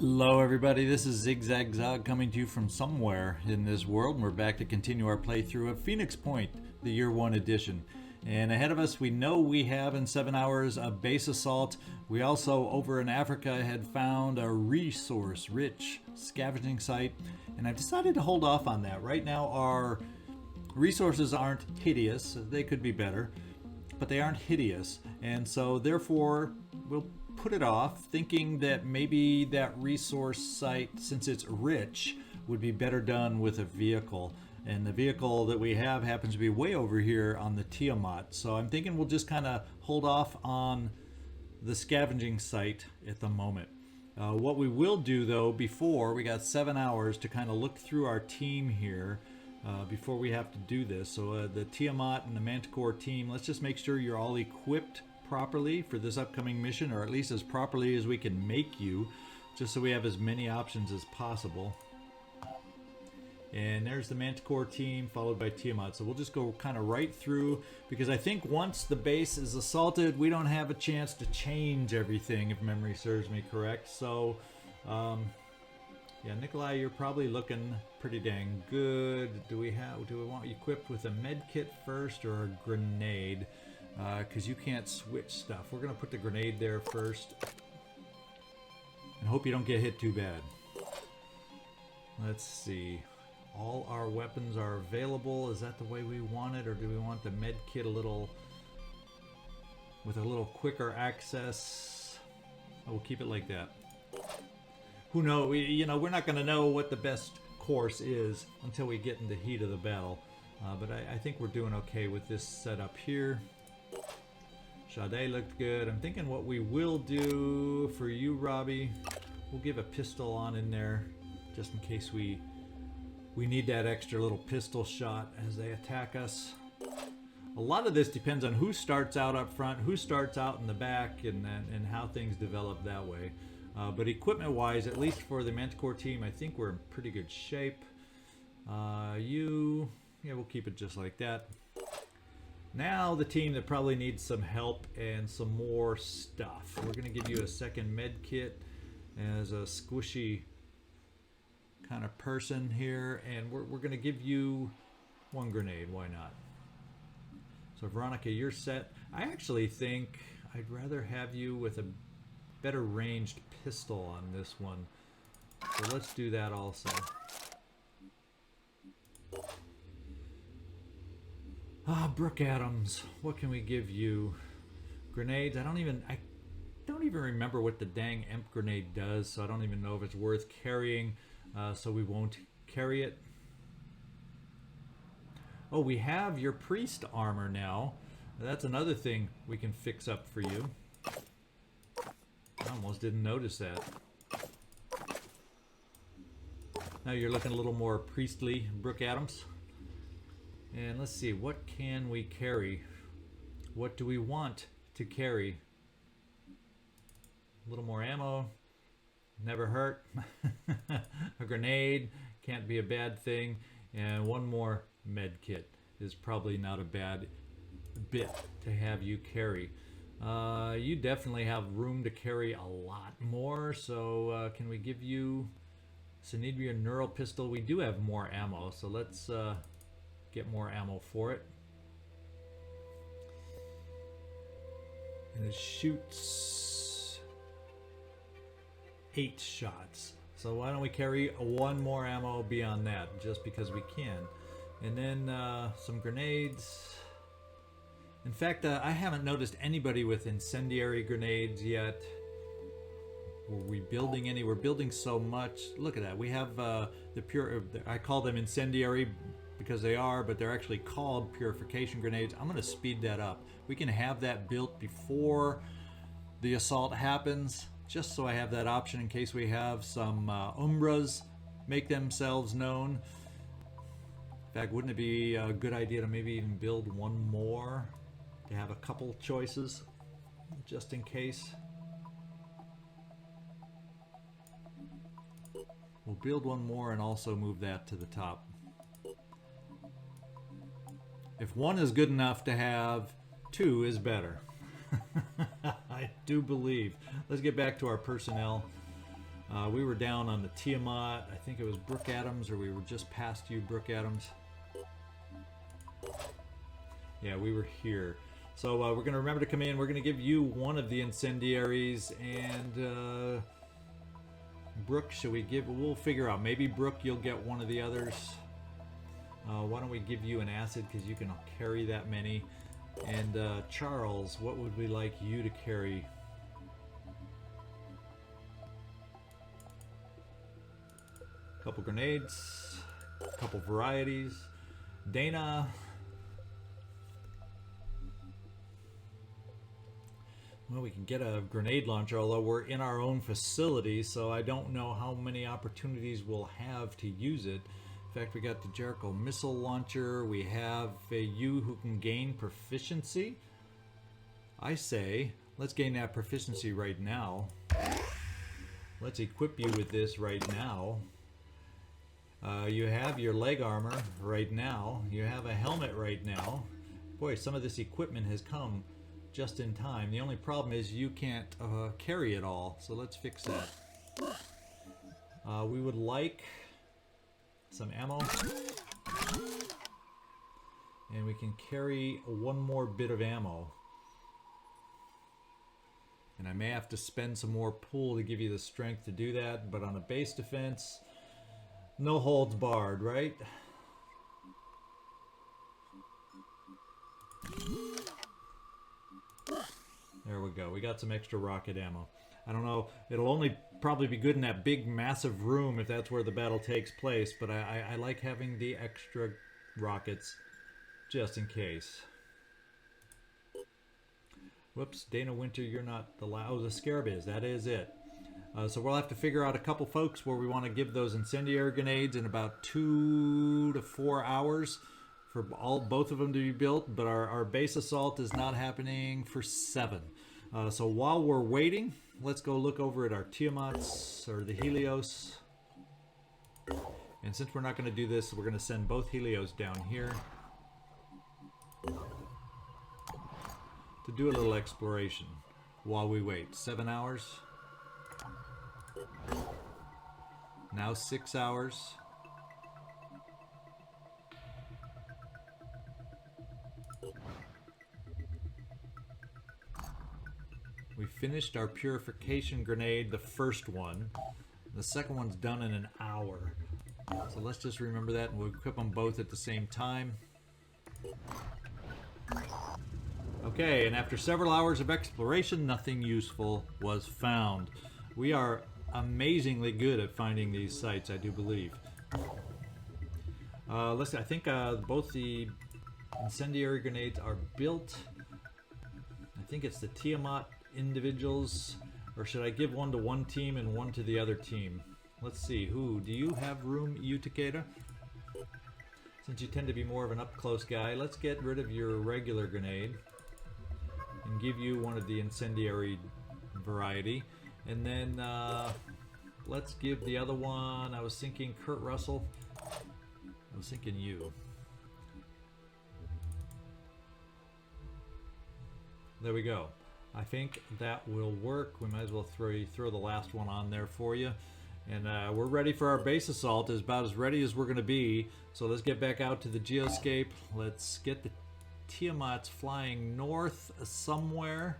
Hello everybody, this is ZigZagZog coming to you from somewhere in this world, and we're back to continue our playthrough of Phoenix Point, the Year 1 edition. And ahead of us, we know we have in 7 hours a base assault. We also, over in Africa, had found a resource-rich scavenging site, and I've decided to hold off on that. Right now, our resources aren't hideous. They could be better, but they aren't hideous, and so therefore, we'll put it off, thinking that maybe that resource site, since it's rich, would be better done with a vehicle. And the vehicle that we have happens to be way over here on the Tiamat. So I'm thinking we'll just kind of hold off on the scavenging site at the moment. What we will do though, before, we got 7 hours to kind of look through our team here before we have to do this. So the Tiamat and the Manticore team, let's just make sure you're all equipped properly for this upcoming mission, or at least as properly as we can make you, just so we have as many options as possible. And there's the Manticore team followed by Tiamat. So we'll just go kind of right through, because I think once the base is assaulted, we don't have a chance to change everything, if memory serves me correct. So yeah, Nikolai, you're probably looking pretty dang good. Do we want you equipped with a med kit first or a grenade? Because you can't switch stuff. We're going to put the grenade there first. And hope you don't get hit too bad. Let's see. All our weapons are available. Is that the way we want it? Or do we want the med kit with a little quicker access? We'll keep it like that. Who knows? We're not going to know what the best course is until we get in the heat of the battle. But I think we're doing okay with this setup here. Sade looked good. I'm thinking what we will do for you, Robbie, we'll give a pistol on in there just in case we need that extra little pistol shot as they attack us. A lot of this depends on who starts out up front, who starts out in the back, and how things develop that way. But equipment-wise, at least for the Manticore team, I think we're in pretty good shape. Yeah, we'll keep it just like that. Now the team that probably needs some help and some more stuff. We're going to give you a second med kit as a squishy kind of person here, and we're going to give you one grenade. Why not? So Veronica, you're set. I actually think I'd rather have you with a better ranged pistol on this one. So let's do that also. Brooke Adams, what can we give you? Grenades. I don't even remember what the dang imp grenade does, so I don't even know if it's worth carrying, so we won't carry it. Oh, we have your priest armor now. That's another thing we can fix up for you. I almost didn't notice that. Now you're looking a little more priestly, Brooke Adams. And let's see, what can we carry? What do we want to carry? A little more ammo, never hurt. A grenade, can't be a bad thing. And one more med kit is probably not a bad bit to have you carry. You definitely have room to carry a lot more, so can we give you Synedria Neural Pistol? We do have more ammo, so let's get more ammo for it. And it shoots 8 shots. So why don't we carry one more ammo beyond that, just because we can. And then some grenades. In fact, I haven't noticed anybody with incendiary grenades yet. Were we building any? We're building so much. Look at that. We have the pure, I call them incendiary because they are, but they're actually called purification grenades. I'm going to speed that up. We can have that built before the assault happens, just so I have that option in case we have some Umbras make themselves known. In fact, wouldn't it be a good idea to maybe even build one more to have a couple choices just in case? We'll build one more and also move that to the top. If one is good enough to have, 2 is better. I do believe. Let's get back to our personnel. We were down on the Tiamat. I think it was Brooke Adams, or we were just past you, Brooke Adams. Yeah, we were here. So we're going to remember to come in. We're going to give you one of the incendiaries, and Brooke, should we give? We'll figure out. Maybe Brooke, you'll get one of the others. Why don't we give you an acid, because you can carry that many. And Charles, what would we like you to carry? A couple grenades, a couple varieties. Dana. Well, we can get a grenade launcher, although we're in our own facility, so I don't know how many opportunities we'll have to use it. In fact, we got the Jericho missile launcher. We have a you who can gain proficiency. I say, let's gain that proficiency right now. Let's equip you with this right now. You have your leg armor right now. You have a helmet right now. Boy, some of this equipment has come just in time. The only problem is you can't carry it all, so let's fix that. We would like some ammo, and we can carry one more bit of ammo, and I may have to spend some more pool to give you the strength to do that, but on a base defense, no holds barred, right? There we go. We got some extra rocket ammo. I don't know. It'll only probably be good in that big, massive room if that's where the battle takes place. But I like having the extra rockets just in case. Whoops. Dana Winter, you're not the last. Oh, the Scarab is. That is it. So we'll have to figure out a couple folks where we want to give those incendiary grenades in about 2 to 4 hours. For both of them to be built, but our base assault is not happening for 7. So while we're waiting, let's go look over at our Tiamats, or the Helios. And since we're not going to do this, we're going to send both Helios down here to do a little exploration while we wait. 7 hours. Now 6 hours. We finished our purification grenade, the first one. The second one's done in an hour. So let's just remember that, and we'll equip them both at the same time. Okay, and after several hours of exploration, nothing useful was found. We are amazingly good at finding these sites, I do believe. Let's see, I think both the incendiary grenades are built. I think it's the Tiamat individuals, or should I give one to one team and one to the other team? Let's see, who do you have room, you Takeda? Since you tend to be more of an up close guy, let's get rid of your regular grenade and give you one of the incendiary variety, and then let's give the other one, I was thinking Kurt Russell, I was thinking you. There we go. I think that will work. We might as well throw the last one on there for you. And we're ready for our base assault, is about as ready as we're going to be. So let's get back out to the geoscape. Let's get the Tiamats flying north somewhere.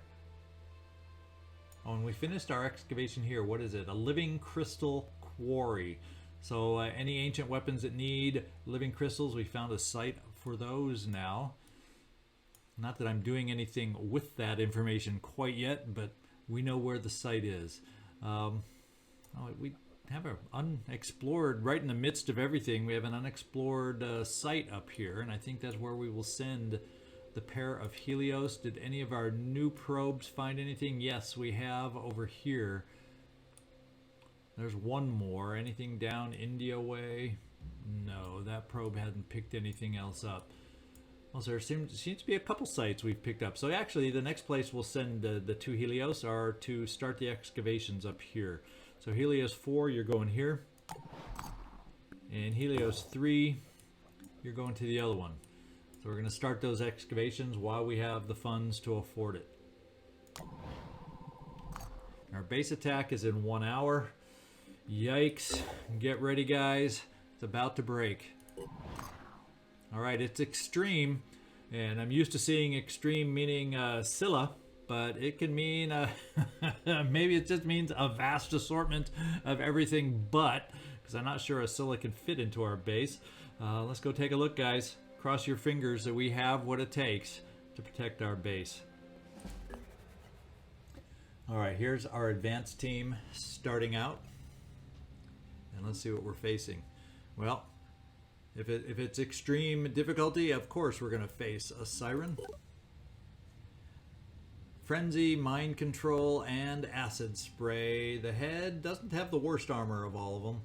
Oh, and we finished our excavation here. What is it? A living crystal quarry. So any ancient weapons that need living crystals, we found a site for those now. Not that I'm doing anything with that information quite yet, but we know where the site is. We have an unexplored, right in the midst of everything, we have an unexplored site up here, and I think that's where we will send the pair of Helios. Did any of our new probes find anything? Yes, we have over here. There's one more. Anything down India way? No, that probe hadn't picked anything else up. Well, so there seems to be a couple sites we've picked up. So actually, the next place we'll send the two Helios are to start the excavations up here. So Helios 4, you're going here. And Helios 3, you're going to the other one. So we're going to start those excavations while we have the funds to afford it. Our base attack is in 1 hour. Yikes. Get ready, guys. It's about to break. All right, it's extreme, and I'm used to seeing extreme meaning Scylla, but it can mean, maybe it just means a vast assortment of everything but, because I'm not sure a Scylla can fit into our base. Let's go take a look, guys. Cross your fingers that we have what it takes to protect our base. All right, here's our advanced team starting out. And let's see what we're facing. Well, if it's extreme difficulty, of course we're going to face a Siren, Frenzy, Mind Control, and Acid Spray. The head doesn't have the worst armor of all of them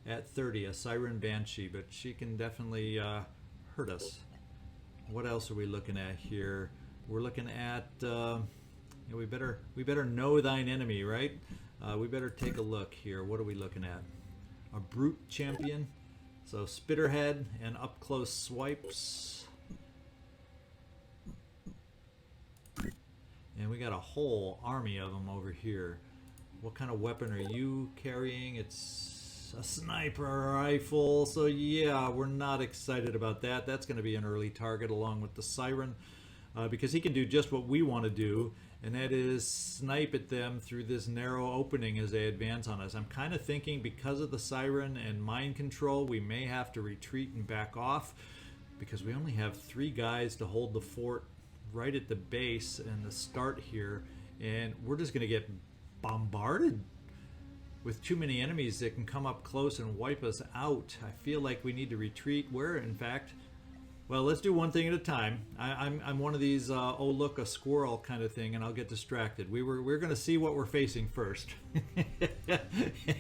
at 30, a Siren Banshee, but she can definitely hurt us. What else are we looking at here? We're looking at, we better know thine enemy, right? We better take a look here. What are we looking at? A Brute Champion. So Spitterhead and up close swipes. And we got a whole army of them over here. What kind of weapon are you carrying? It's a sniper rifle. So yeah, we're not excited about that. That's going to be an early target along with the Siren. Because he can do just what we want to do, and that is snipe at them through this narrow opening as they advance on us. I'm kind of thinking because of the Siren and Mind Control, we may have to retreat and back off, because we only have 3 guys to hold the fort right at the base and the start here, and we're just going to get bombarded with too many enemies that can come up close and wipe us out. I feel like we need to retreat. Where, in fact... Well, let's do one thing at a time. I'm one of these, oh look, a squirrel kind of thing, and I'll get distracted. We're going to see what we're facing first,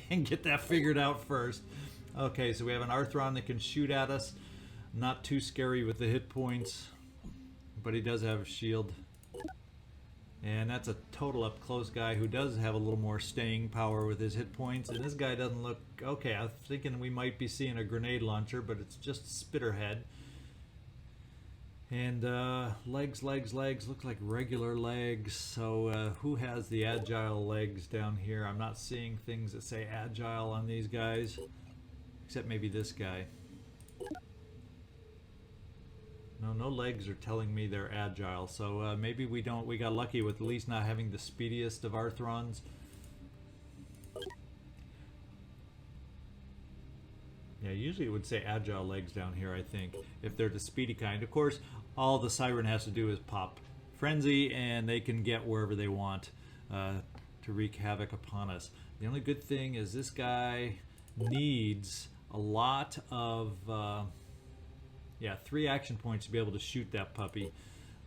and get that figured out first. Okay, so we have an Arthron that can shoot at us. Not too scary with the hit points, but he does have a shield. And that's a total up close guy who does have a little more staying power with his hit points. And this guy doesn't look okay. I was thinking we might be seeing a grenade launcher, but it's just Spitterhead. And legs look like regular legs. So who has the agile legs down here? I'm not seeing things that say agile on these guys, except maybe this guy. No legs are telling me they're agile. So maybe we got lucky with at least not having the speediest of Arthrons. Yeah, usually it would say agile legs down here, I think, if they're the speedy kind. Of course, all the Siren has to do is pop Frenzy, and they can get wherever they want to wreak havoc upon us. The only good thing is this guy needs a lot of, 3 action points to be able to shoot that puppy.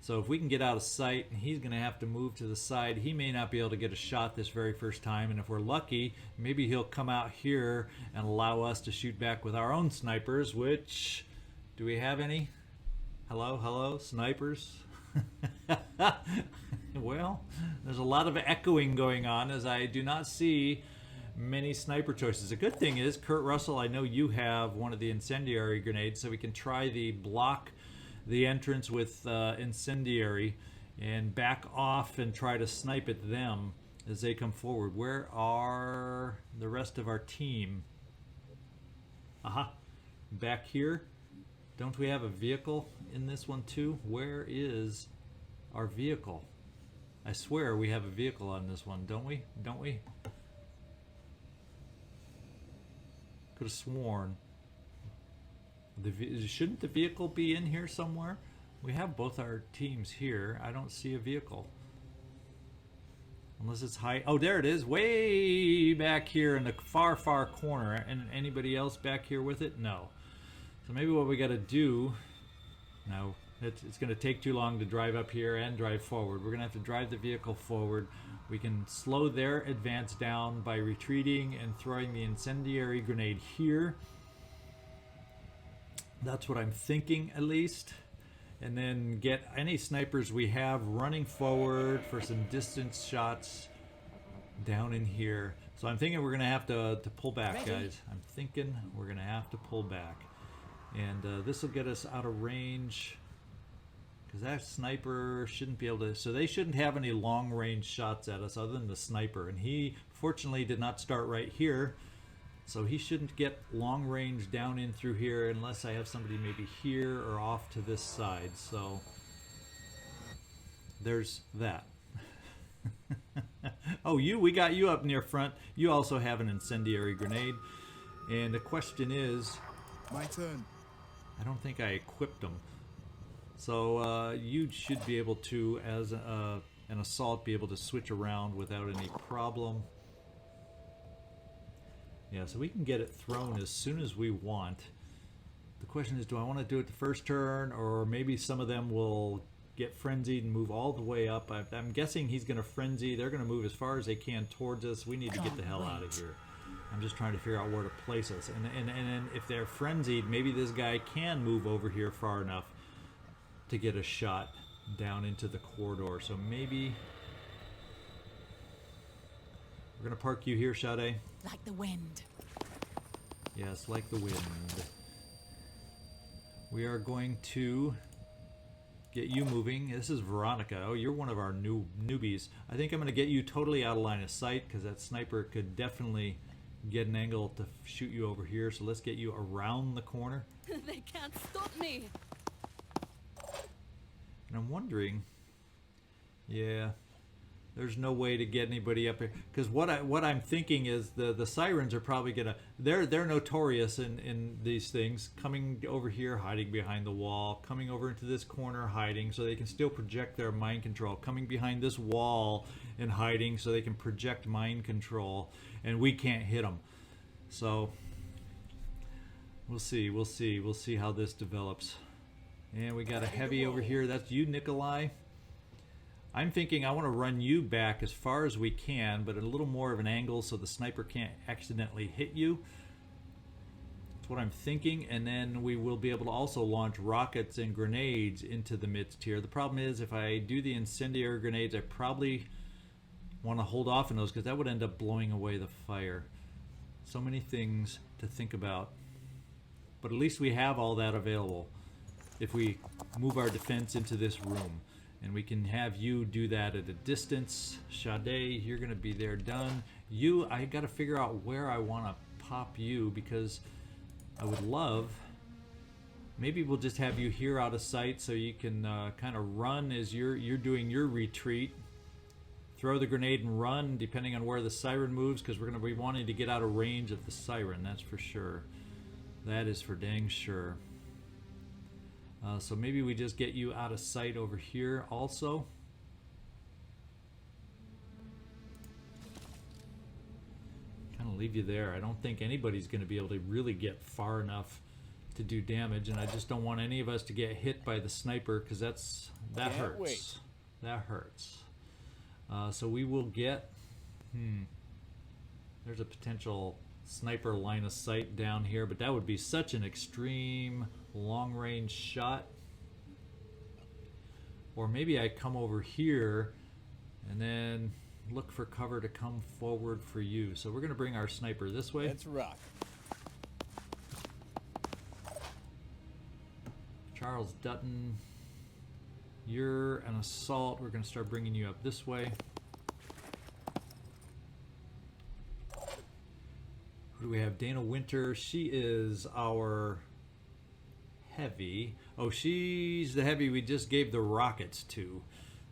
So if we can get out of sight, and he's going to have to move to the side, he may not be able to get a shot this very first time. And if we're lucky, maybe he'll come out here and allow us to shoot back with our own snipers, which, do we have any? Hello, snipers? Well, there's a lot of echoing going on as I do not see many sniper choices. The good thing is, Kurt Russell, I know you have one of the incendiary grenades, so we can try the block the entrance with incendiary and back off and try to snipe at them as they come forward. Where are the rest of our team? Aha, back here. Don't we have a vehicle in this one too? Where is our vehicle? I swear we have a vehicle on this one, don't we? Could have sworn. Shouldn't the vehicle be in here somewhere? We have both our teams here. I don't see a vehicle. Unless it's high. Oh, there it is. Way back here in the far corner. And anybody else back here with it? No. So maybe what we got to do... No, it's going to take too long to drive up here and drive forward. We're going to have to drive the vehicle forward. We can slow their advance down by retreating and throwing the incendiary grenade here. That's what I'm thinking, at least. And then get any snipers we have running forward for some distance shots down in here. So I'm thinking we're going to have to pull back, guys. I'm thinking we're going to have to pull back. And this will get us out of range. Because that sniper shouldn't be able to... So they shouldn't have any long-range shots at us other than the sniper. And he, fortunately, did not start right here. So he shouldn't get long range down in through here unless I have somebody maybe here or off to this side. So there's that. Oh, we got you up near front. You also have an incendiary grenade. And the question is... My turn. I don't think I equipped them. So you should be able to, as an assault, be able to switch around without any problem. Yeah, so we can get it thrown as soon as we want. The question is, do I want to do it the first turn, or maybe some of them will get frenzied and move all the way up? I'm guessing he's going to frenzy. They're going to move as far as they can towards us. We need to get the hell out of here. I'm just trying to figure out where to place us. And then if they're frenzied, maybe this guy can move over here far enough to get a shot down into the corridor. So maybe... We're going to park you here, Sade. Like the wind. Yes, like the wind. We are going to get you moving. This is Veronica. Oh, you're one of our newbies. I think I'm going to get you totally out of line of sight because that sniper could definitely get an angle to shoot you over here. So let's get you around the corner. They can't stop me. And I'm wondering, yeah, there's no way to get anybody up here, because what I'm thinking is the sirens are probably gonna, they're notorious in these things, coming over here, hiding behind the wall, coming over into this corner, hiding so they can still project their mind control, coming behind this wall and hiding so they can project mind control, and we can't hit them. So we'll see how this develops. And we got a heavy over here. That's you, Nikolai. I'm thinking I want to run you back as far as we can, but at a little more of an angle so the sniper can't accidentally hit you. That's what I'm thinking. And then we will be able to also launch rockets and grenades into the midst here. The problem is, if I do the incendiary grenades, I probably want to hold off on those because that would end up blowing away the fire. So many things to think about. But at least we have all that available if we move our defense into this room. And we can have you do that at a distance. Sade, you're going to be there done. You, I got to figure out where I want to pop you, because I would love... Maybe we'll just have you here out of sight so you can kind of run as you're doing your retreat. Throw the grenade and run, depending on where the siren moves, because we're going to be wanting to get out of range of the siren, that's for sure. That is for dang sure. So maybe we just get you out of sight over here also. Kind of leave you there. I don't think anybody's going to be able to really get far enough to do damage, and I just don't want any of us to get hit by the sniper, because that hurts. Wait. That hurts. So we will get... There's a potential sniper line of sight down here, but that would be such an extreme long-range shot. Or maybe I come over here and then look for cover to come forward for you. So we're going to bring our sniper this way. Let's rock. Charles Dutton, you're an assault. We're going to start bringing you up this way. Who do we have? Dana Winter. She is our heavy. Oh, she's the heavy we just gave the rockets to.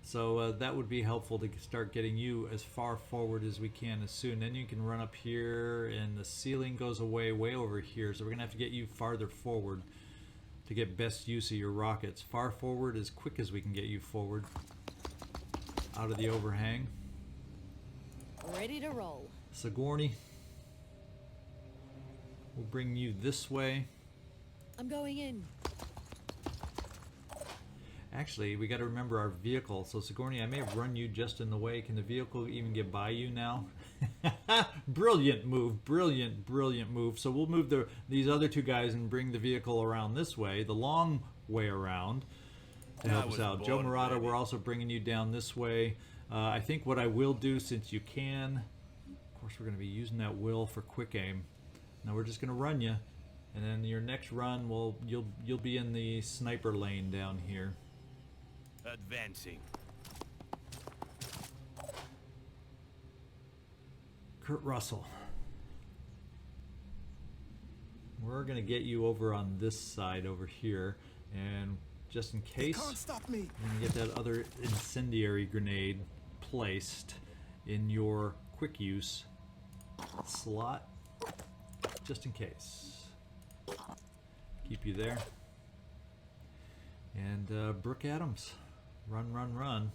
So that would be helpful to start getting you as far forward as we can as soon. Then you can run up here, and the ceiling goes away way over here. So we're going to have to get you farther forward to get best use of your rockets. Far forward as quick as we can get you forward out of the overhang. Ready to roll. Sigourney, we'll bring you this way. I'm going in. Actually, we got to remember our vehicle. So Sigourney, I may have run you just in the way. Can the vehicle even get by you now? Brilliant move, brilliant move. So we'll move these other two guys and bring the vehicle around this way, the long way around, to help us out. Joe Murata, we're also bringing you down this way. I think what I will do, since you can, of course we're going to be using that will for quick aim. Now we're just going to run you, and then your next run, you'll be in the sniper lane down here. Advancing. Kurt Russell. we're gonna get you over on this side over here, and just in case, Can't stop me. we're gonna get that other incendiary grenade placed in your quick use slot, just in case. Keep you there. And Brooke Adams, run, run, run.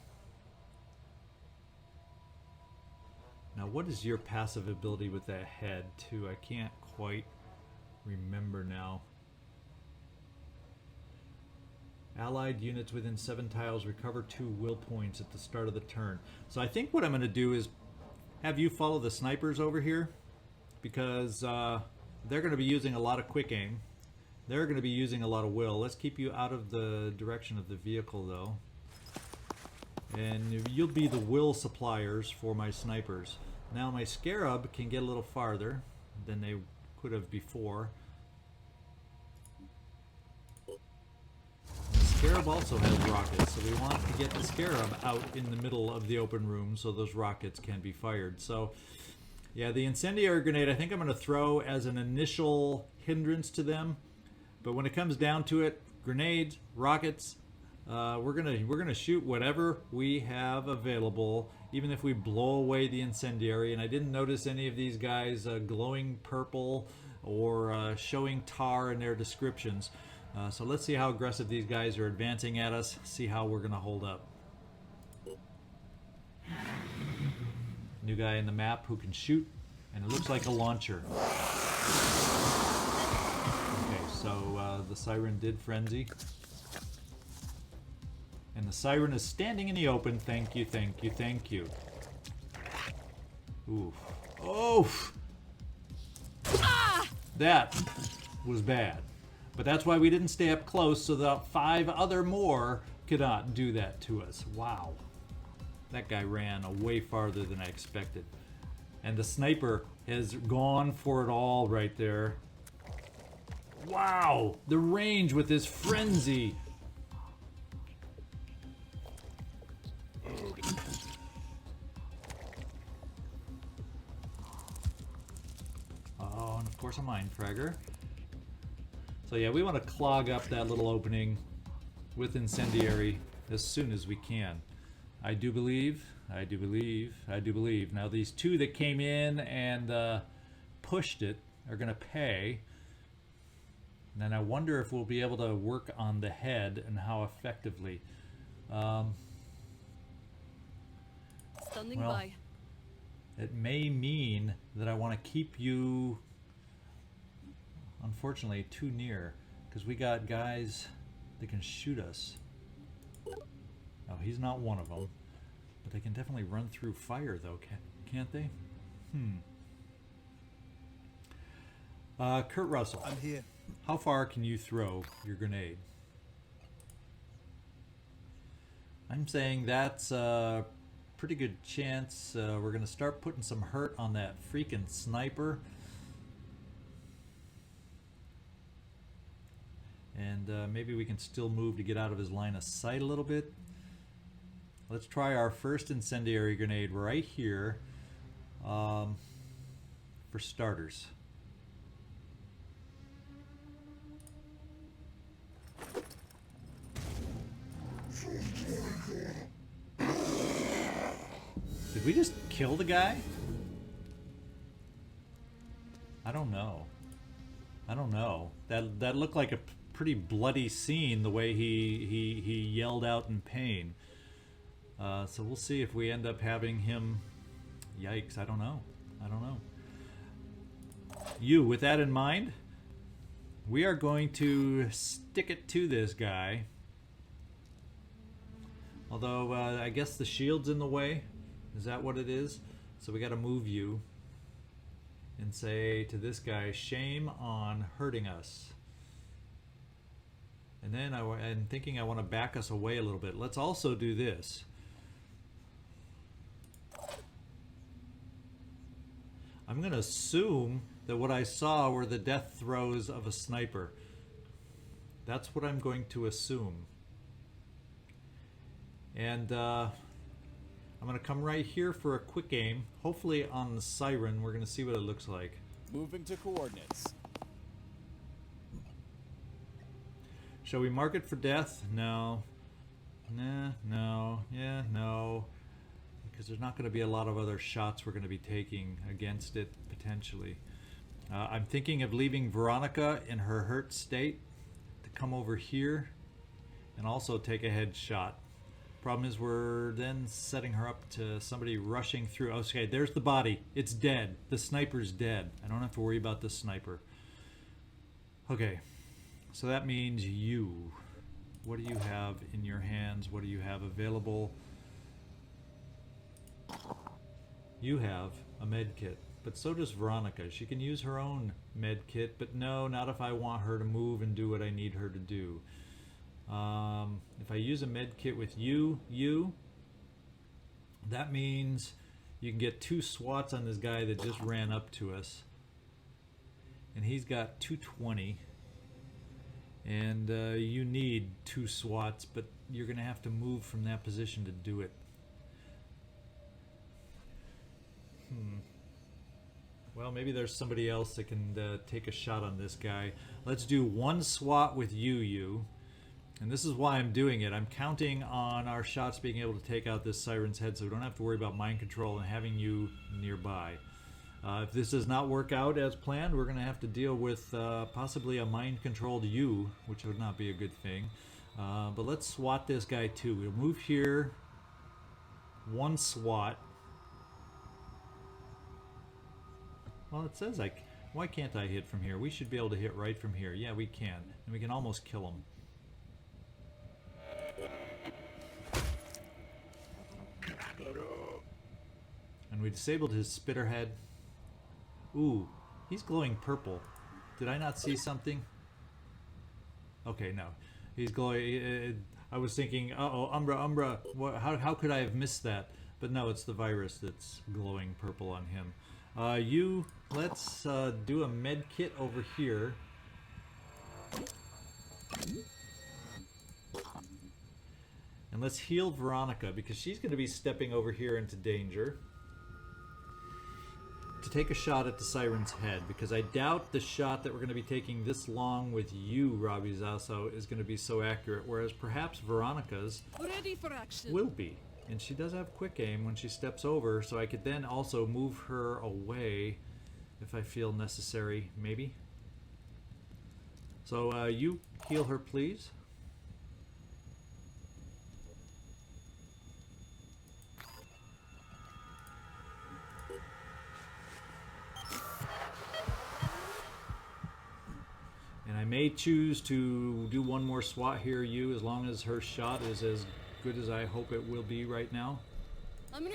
Now, what is your passive ability with that head, too? I can't quite remember now. Allied units within 7 tiles recover 2 will points at the start of the turn. So I think what I'm going to do is have you follow the snipers over here, because they're going to be using a lot of quick aim. They're going to be using a lot of will. Let's keep you out of the direction of the vehicle, though. And you'll be the will suppliers for my snipers. Now my Scarab can get a little farther than they could have before. The Scarab also has rockets, so we want to get the Scarab out in the middle of the open room so those rockets can be fired. So yeah, the incendiary grenade I think I'm going to throw as an initial hindrance to them. But when it comes down to it, grenades, rockets, we're gonna shoot whatever we have available, even if we blow away the incendiary. And I didn't notice any of these guys glowing purple or showing tar in their descriptions. So let's see how aggressive these guys are advancing at us. See how we're gonna hold up. New guy in the map who can shoot, and it looks like a launcher. So the siren did frenzy. And the siren is standing in the open. Thank you, thank you, thank you. Oof. Oof! That was bad. But that's why we didn't stay up close, so that 5 other more could not do that to us. Wow. That guy ran way farther than I expected. And the sniper has gone for it all right there. Wow, the range with this frenzy. Oh, and of course a mind fragger. So yeah, we want to clog up that little opening with incendiary as soon as we can. I do believe. Now these 2 that came in and pushed it are going to pay. And then I wonder if we'll be able to work on the head and how effectively. Standing well, by. It may mean that I want to keep you, unfortunately, too near, because we got guys that can shoot us. Oh, he's not one of them, but they can definitely run through fire, though, can't they? Kurt Russell. I'm here. How far can you throw your grenade? I'm saying that's a pretty good chance. We're going to start putting some hurt on that freaking sniper. And maybe we can still move to get out of his line of sight a little bit. Let's try our first incendiary grenade right here for starters. Did we just kill the guy? I don't know. That looked like a pretty bloody scene, the way he yelled out in pain. So we'll see if we end up having him. Yikes! I don't know. With that in mind, we are going to stick it to this guy. Although I guess the shield's in the way. Is that what it is? So we got to move you and say to this guy, shame on hurting us. And then I'm thinking I want to back us away a little bit. Let's also do this. I'm going to assume that what I saw were the death throes of a sniper. That's what I'm going to assume. And I'm going to come right here for a quick aim. Hopefully on the siren. We're going to see what it looks like. Moving to coordinates. Shall we mark it for death? No. Nah, no. Yeah, no. Because there's not going to be a lot of other shots we're going to be taking against it, potentially. I'm thinking of leaving Veronica in her hurt state to come over here and also take a headshot. Problem is we're then setting her up to somebody rushing through. Okay, there's the body. It's dead. The sniper's dead. I don't have to worry about the sniper. Okay, so that means you. What do you have in your hands? What do you have available? You have a med kit, but so does Veronica. She can use her own med kit, but no, not if I want her to move and do what I need her to do. If I use a med kit with you, that means you can get 2 swats on this guy that just ran up to us. And he's got 220. And you need 2 swats, but you're going to have to move from that position to do it. Well, maybe there's somebody else that can take a shot on this guy. Let's do 1 swat with you. And this is why I'm doing it. I'm counting on our shots being able to take out this siren's head so we don't have to worry about mind control and having you nearby. If this does not work out as planned, we're going to have to deal with possibly a mind-controlled you, which would not be a good thing. But let's swat this guy too. We'll move here. 1 swat. Well, it says like, why can't I hit from here? We should be able to hit right from here. Yeah, we can. And we can almost kill him. And we disabled his spitter head. Ooh, he's glowing purple. Did I not see something? Okay, no. He's glowing. I was thinking, uh-oh, Umbra, how could I have missed that? But no, it's the virus that's glowing purple on him. Let's do a med kit over here. And let's heal Veronica because she's going to be stepping over here into danger. To take a shot at the siren's head, because I doubt the shot that we're going to be taking this long with you, Robbie Zasso, is going to be so accurate, whereas perhaps Veronica's Ready for action. will be. And she does have quick aim when she steps over, so I could then also move her away if I feel necessary, maybe. So you heal her, please. And I may choose to do 1 more swat here, you, as long as her shot is as good as I hope it will be right now. And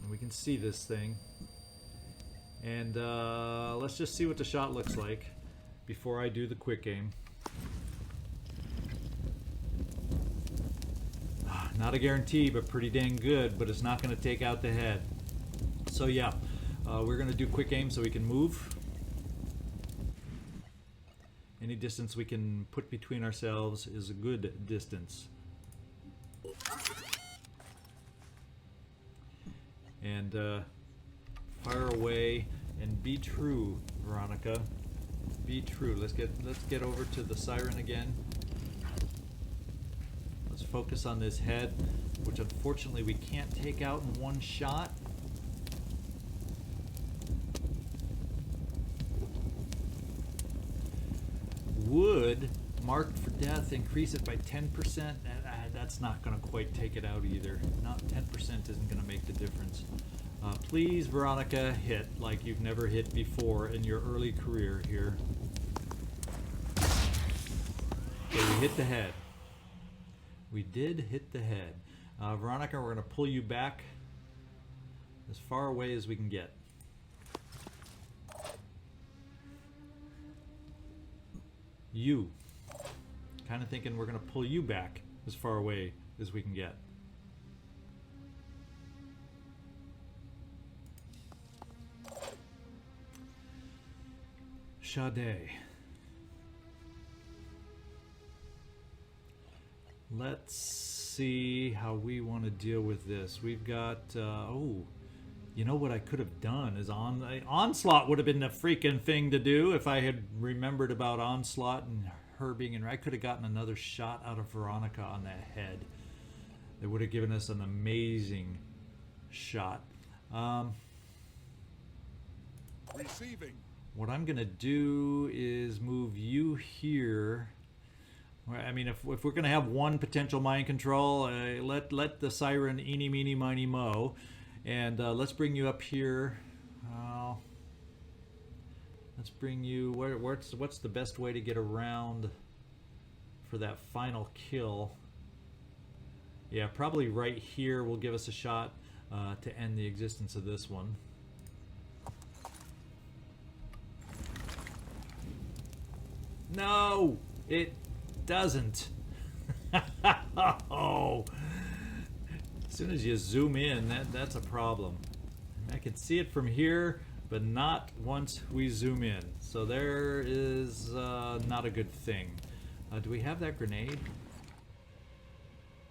we can see this thing. And let's just see what the shot looks like before I do the quick aim. Not a guarantee, but pretty dang good, but it's not going to take out the head. So yeah, we're going to do quick aim so we can move. Any distance we can put between ourselves is a good distance. And fire away and be true, Veronica. Be true. Let's get over to the siren again. Let's focus on this head, which unfortunately we can't take out in 1 shot. Would marked for death increase it by 10%? That's not going to quite take it out either. Not 10% isn't going to make the difference. Please, Veronica, hit like you've never hit before in your early career here. Okay, we hit the head. We did hit the head. Veronica, we're going to pull you back as far away as we can get. You. Kind of thinking we're going to pull you back as far away as we can get. Sade. Let's see how we want to deal with this. We've got, you You know what I could have done is Onslaught would have been the freaking thing to do if I had remembered about Onslaught and her being in. I could have gotten another shot out of Veronica on that head. That would have given us an amazing shot. Receiving. What I'm gonna do is move you here. I mean, if we're gonna have one potential mind control, let the siren eeny meeny miny mo. And let's bring you up here. Let's bring you. What's the best way to get around for that final kill? Yeah, probably right here will give us a shot to end the existence of this one. No, it doesn't. Oh. As soon as you zoom in, that's a problem. I can see it from here, but not once we zoom in. So there is not a good thing. Do we have that grenade?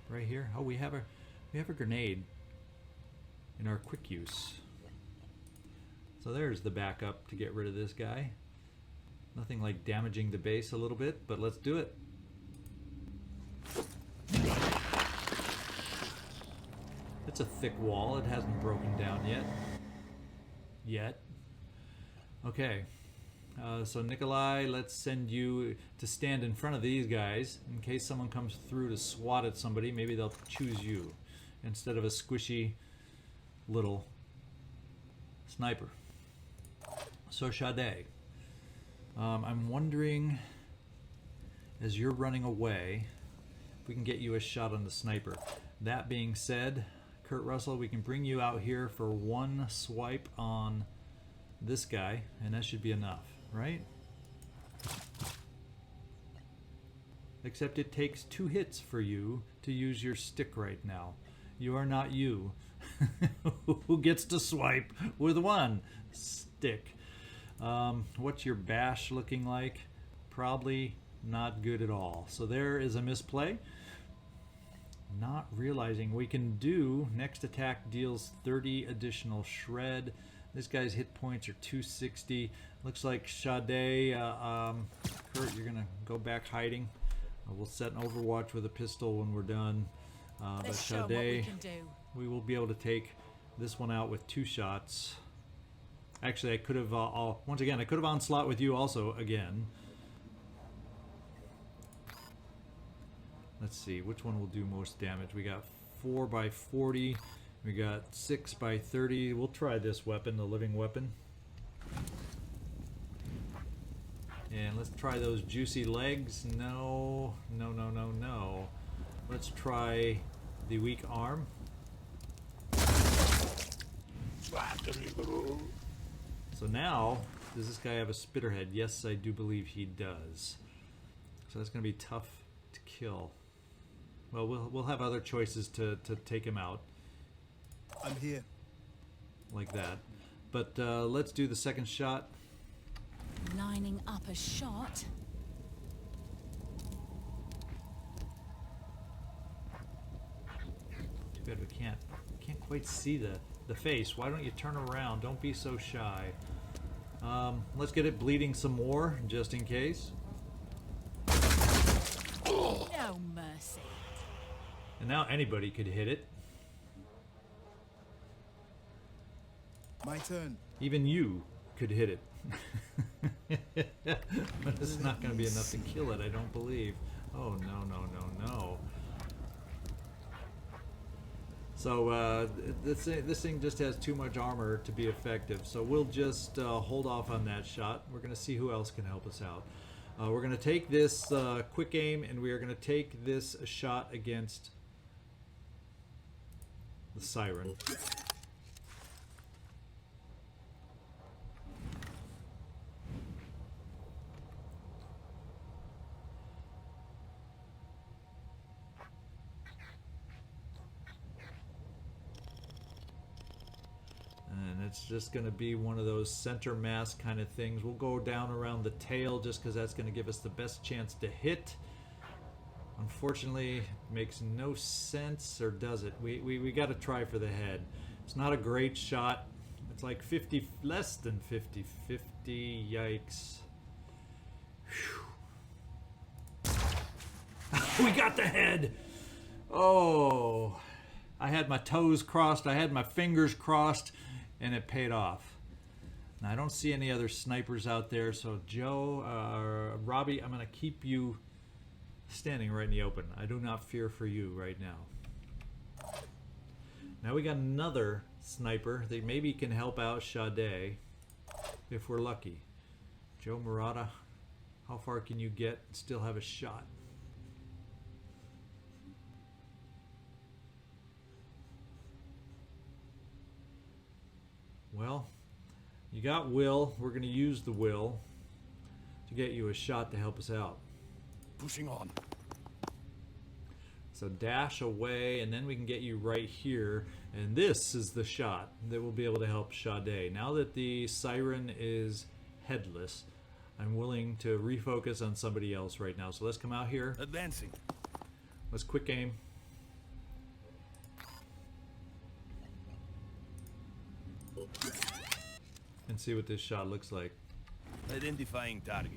Right here? Oh, we have a grenade in our quick use. So there's the backup to get rid of this guy. Nothing like damaging the base a little bit, but let's do it. It's a thick wall. It hasn't broken down yet. Okay. So Nikolai, let's send you to stand in front of these guys in case someone comes through to swat at somebody. Maybe they'll choose you instead of a squishy little sniper. So Sade, I'm wondering, as you're running away, if we can get you a shot on the sniper. That being said, Kurt Russell, we can bring you out here for one swipe on this guy, and that should be enough, right? Except it takes 2 hits for you to use your stick right now. You are not you. Who gets to swipe with 1 stick? What's your bash looking like? Probably not good at all. So there is a misplay. Not realizing we can do next attack deals 30 additional shred. This guy's hit points are 260. Looks like Sade, Kurt, you're gonna go back hiding. We'll set an overwatch with a pistol when we're done. But Sade, we will be able to take this one out with 2 shots. Actually, I could have, once again, I could have onslaught with you also again. Let's see, which one will do most damage? We got 4 by 40. We got 6 by 30. We'll try this weapon, the living weapon. And let's try those juicy legs. No, no, no, no, no. Let's try the weak arm. So now, does this guy have a spitterhead? Yes, I do believe he does. So that's going to be tough to kill. Well, we'll have other choices to take him out. I'm here. Like that. But let's do the second shot. Lining up a shot. Too bad we can't quite see the face. Why don't you turn around? Don't be so shy. Let's get it bleeding some more, just in case. No mercy. And now anybody could hit it. My turn. Even you could hit it. But it's not going to be enough to kill it, I don't believe. Oh, no, no, no, no. So this thing just has too much armor to be effective. So we'll just hold off on that shot. We're going to see who else can help us out. We're going to take this quick aim, and we are going to take this shot against the siren. And it's just going to be one of those center mass kind of things. We'll go down around the tail just because that's going to give us the best chance to hit. Unfortunately, it makes no sense, or does it? We got to try for the head. It's not a great shot. It's like 50, less than 50. 50, yikes. We got the head! Oh, I had my toes crossed, I had my fingers crossed, and it paid off. Now, I don't see any other snipers out there, so Joe, Robbie, I'm going to keep you standing right in the open. I do not fear for you right now. Now we got another sniper that maybe can help out Sade if we're lucky. Joe Murata, how far can you get and still have a shot? Well, you got will. We're going to use the will to get you a shot to help us out. Pushing on. So dash away, and then we can get you right here. And this is the shot that will be able to help Sade. Now that the siren is headless, I'm willing to refocus on somebody else right now. So let's come out here. Advancing. Let's quick aim. And see what this shot looks like. Identifying target.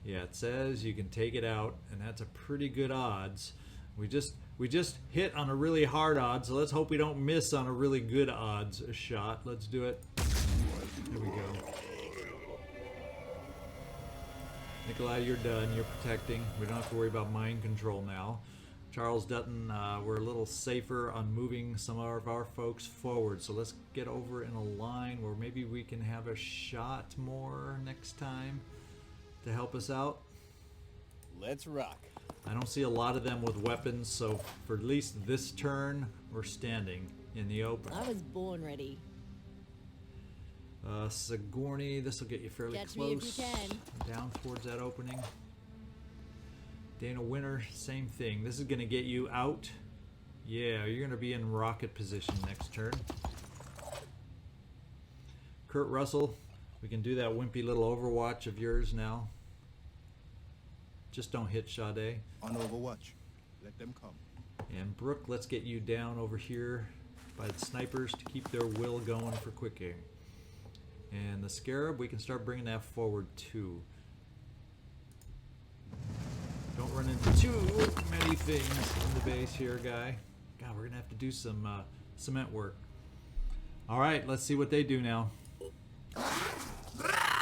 Yeah, it says you can take it out, and that's a pretty good odds. We just hit on a really hard odds, so let's hope we don't miss on a really good odds shot. Let's do it. There we go. Nikolai, you're done. You're protecting. We don't have to worry about mind control now. Charles Dutton, we're a little safer on moving some of our folks forward. So let's get over in a line where maybe we can have a shot more next time to help us out. Let's rock. I don't see a lot of them with weapons, so for at least this turn, we're standing in the open. I was born ready. Sigourney, this will get you fairly Catch close. me if you can. Down towards that opening. Dana Winter, same thing. This is going to get you out. Yeah, you're going to be in rocket position next turn. Kurt Russell, we can do that wimpy little overwatch of yours now. Just don't hit Sade. On overwatch. Let them come. And Brooke, let's get you down over here by the snipers to keep their will going for quick aim. And the Scarab, we can start bringing that forward too. Don't run into too many things in the base here, guy. God, we're going to have to do some cement work. All right, let's see what they do now.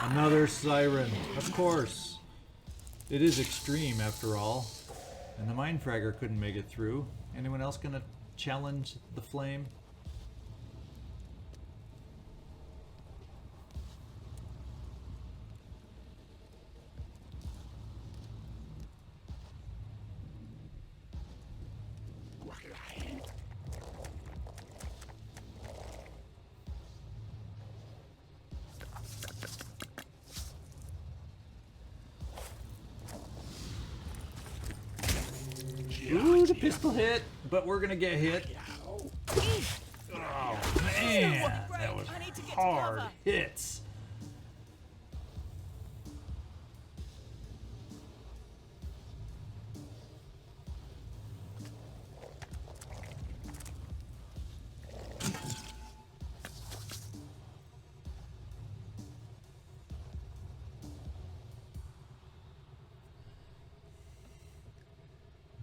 Another siren, of course. It is extreme after all. And the Mindfragger couldn't make it through. Anyone else going to challenge the flame? Ooh, the pistol hit, but we're gonna get hit. Oh man, that was hard hits.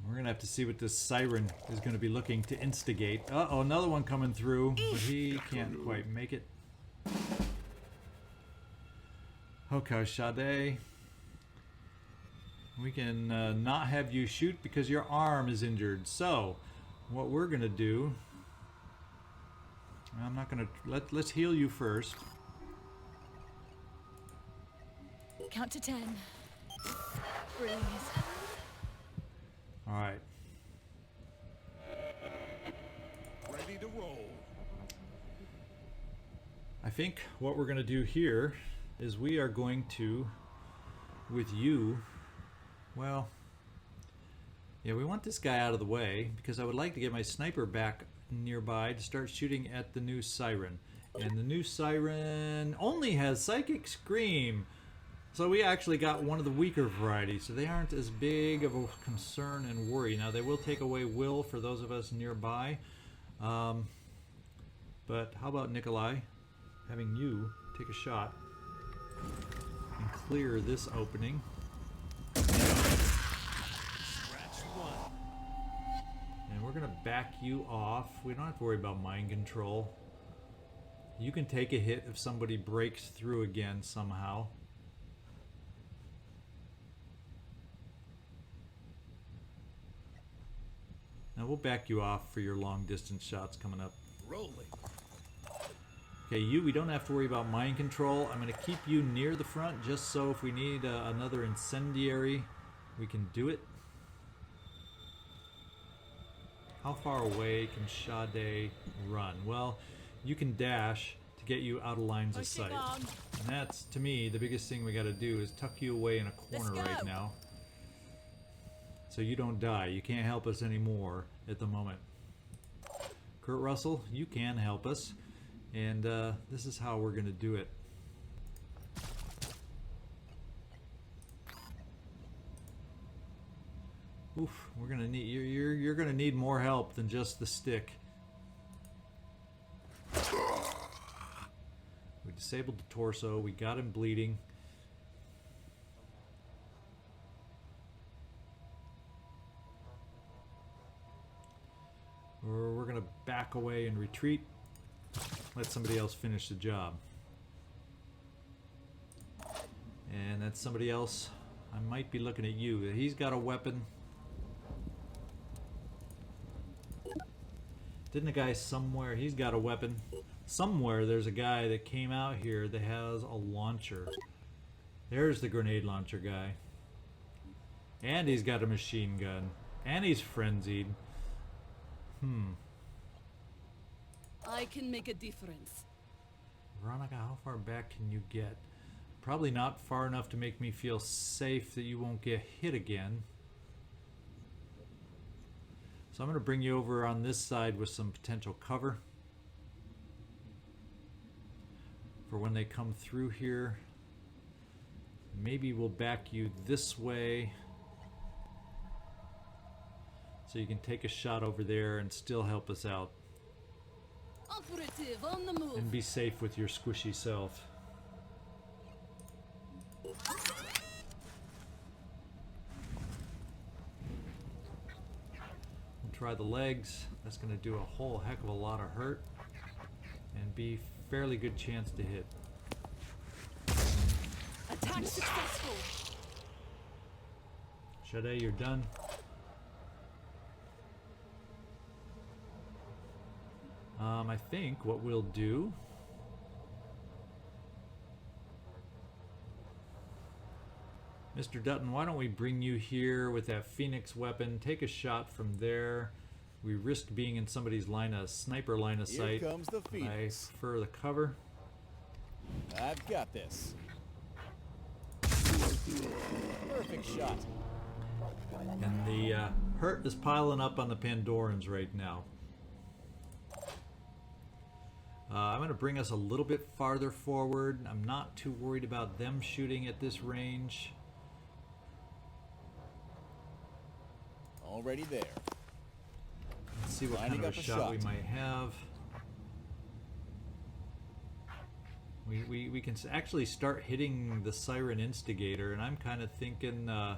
We're gonna have to see what this siren is gonna be looking to instigate. Uh-oh, another one coming through, but he can't quite make it. Okay, Sade. We can not have you shoot because your arm is injured. So, what we're gonna do... I'm not gonna... Let's heal you first. Count to 10. Breathe. All right. Ready to roll. I think what we're going to do here is we are going to, with you, well, yeah, we want this guy out of the way because I would like to get my sniper back nearby to start shooting at the new siren. And the new siren only has Psychic Scream. So we actually got one of the weaker varieties, so they aren't as big of a concern and worry. Now they will take away will for those of us nearby, but But how about Nikolai, having you take a shot and clear this opening. And we're gonna back you off. We don't have to worry about mind control. You can take a hit if somebody breaks through again somehow. Now we'll back you off for your long distance shots coming up. Rolling. Okay, you, we don't have to worry about mind control. I'm going to keep you near the front just so if we need another incendiary, we can do it. How far away can Sade run? Well, you can dash to get you out of lines of sight. And that's, to me, the biggest thing we got to do is tuck you away in a corner right now. So you don't die. You can't help us anymore at the moment. Kurt Russell, you can help us. And this is how we're going to do it. Oof, we're going to need you're going to need more help than just the stick. We disabled the torso. We got him bleeding. We're going to back away and retreat. Let somebody else finish the job. And that's somebody else. I might be looking at you. He's got a weapon. Didn't a guy somewhere? He's got a weapon. Somewhere there's a guy that came out here that has a launcher. There's the grenade launcher guy. And he's got a machine gun. And he's frenzied. I can make a difference. Veronica, how far back can you get? Probably not far enough to make me feel safe that you won't get hit again. So I'm going to bring you over on this side with some potential cover for when they come through here. Maybe we'll back you this way so you can take a shot over there and still help us out. Operative on the move. And be safe with your squishy self. We'll try the legs. That's going to do a whole heck of a lot of hurt and be fairly good chance to hit. Attack successful. Sade, you're done. I think what we'll do Mr. Dutton, why don't we bring you here with that Phoenix weapon, take a shot from there. We risk being in somebody's sniper line of sight. Here comes the Phoenix. I prefer the cover. I've got this. Perfect shot. And the hurt is piling up on the Pandorans right now. I'm going to bring us a little bit farther forward. I'm not too worried about them shooting at this range. Already there. Let's see what kind of a shot we might have. We can actually start hitting the Siren Instigator, and I'm kind of thinking I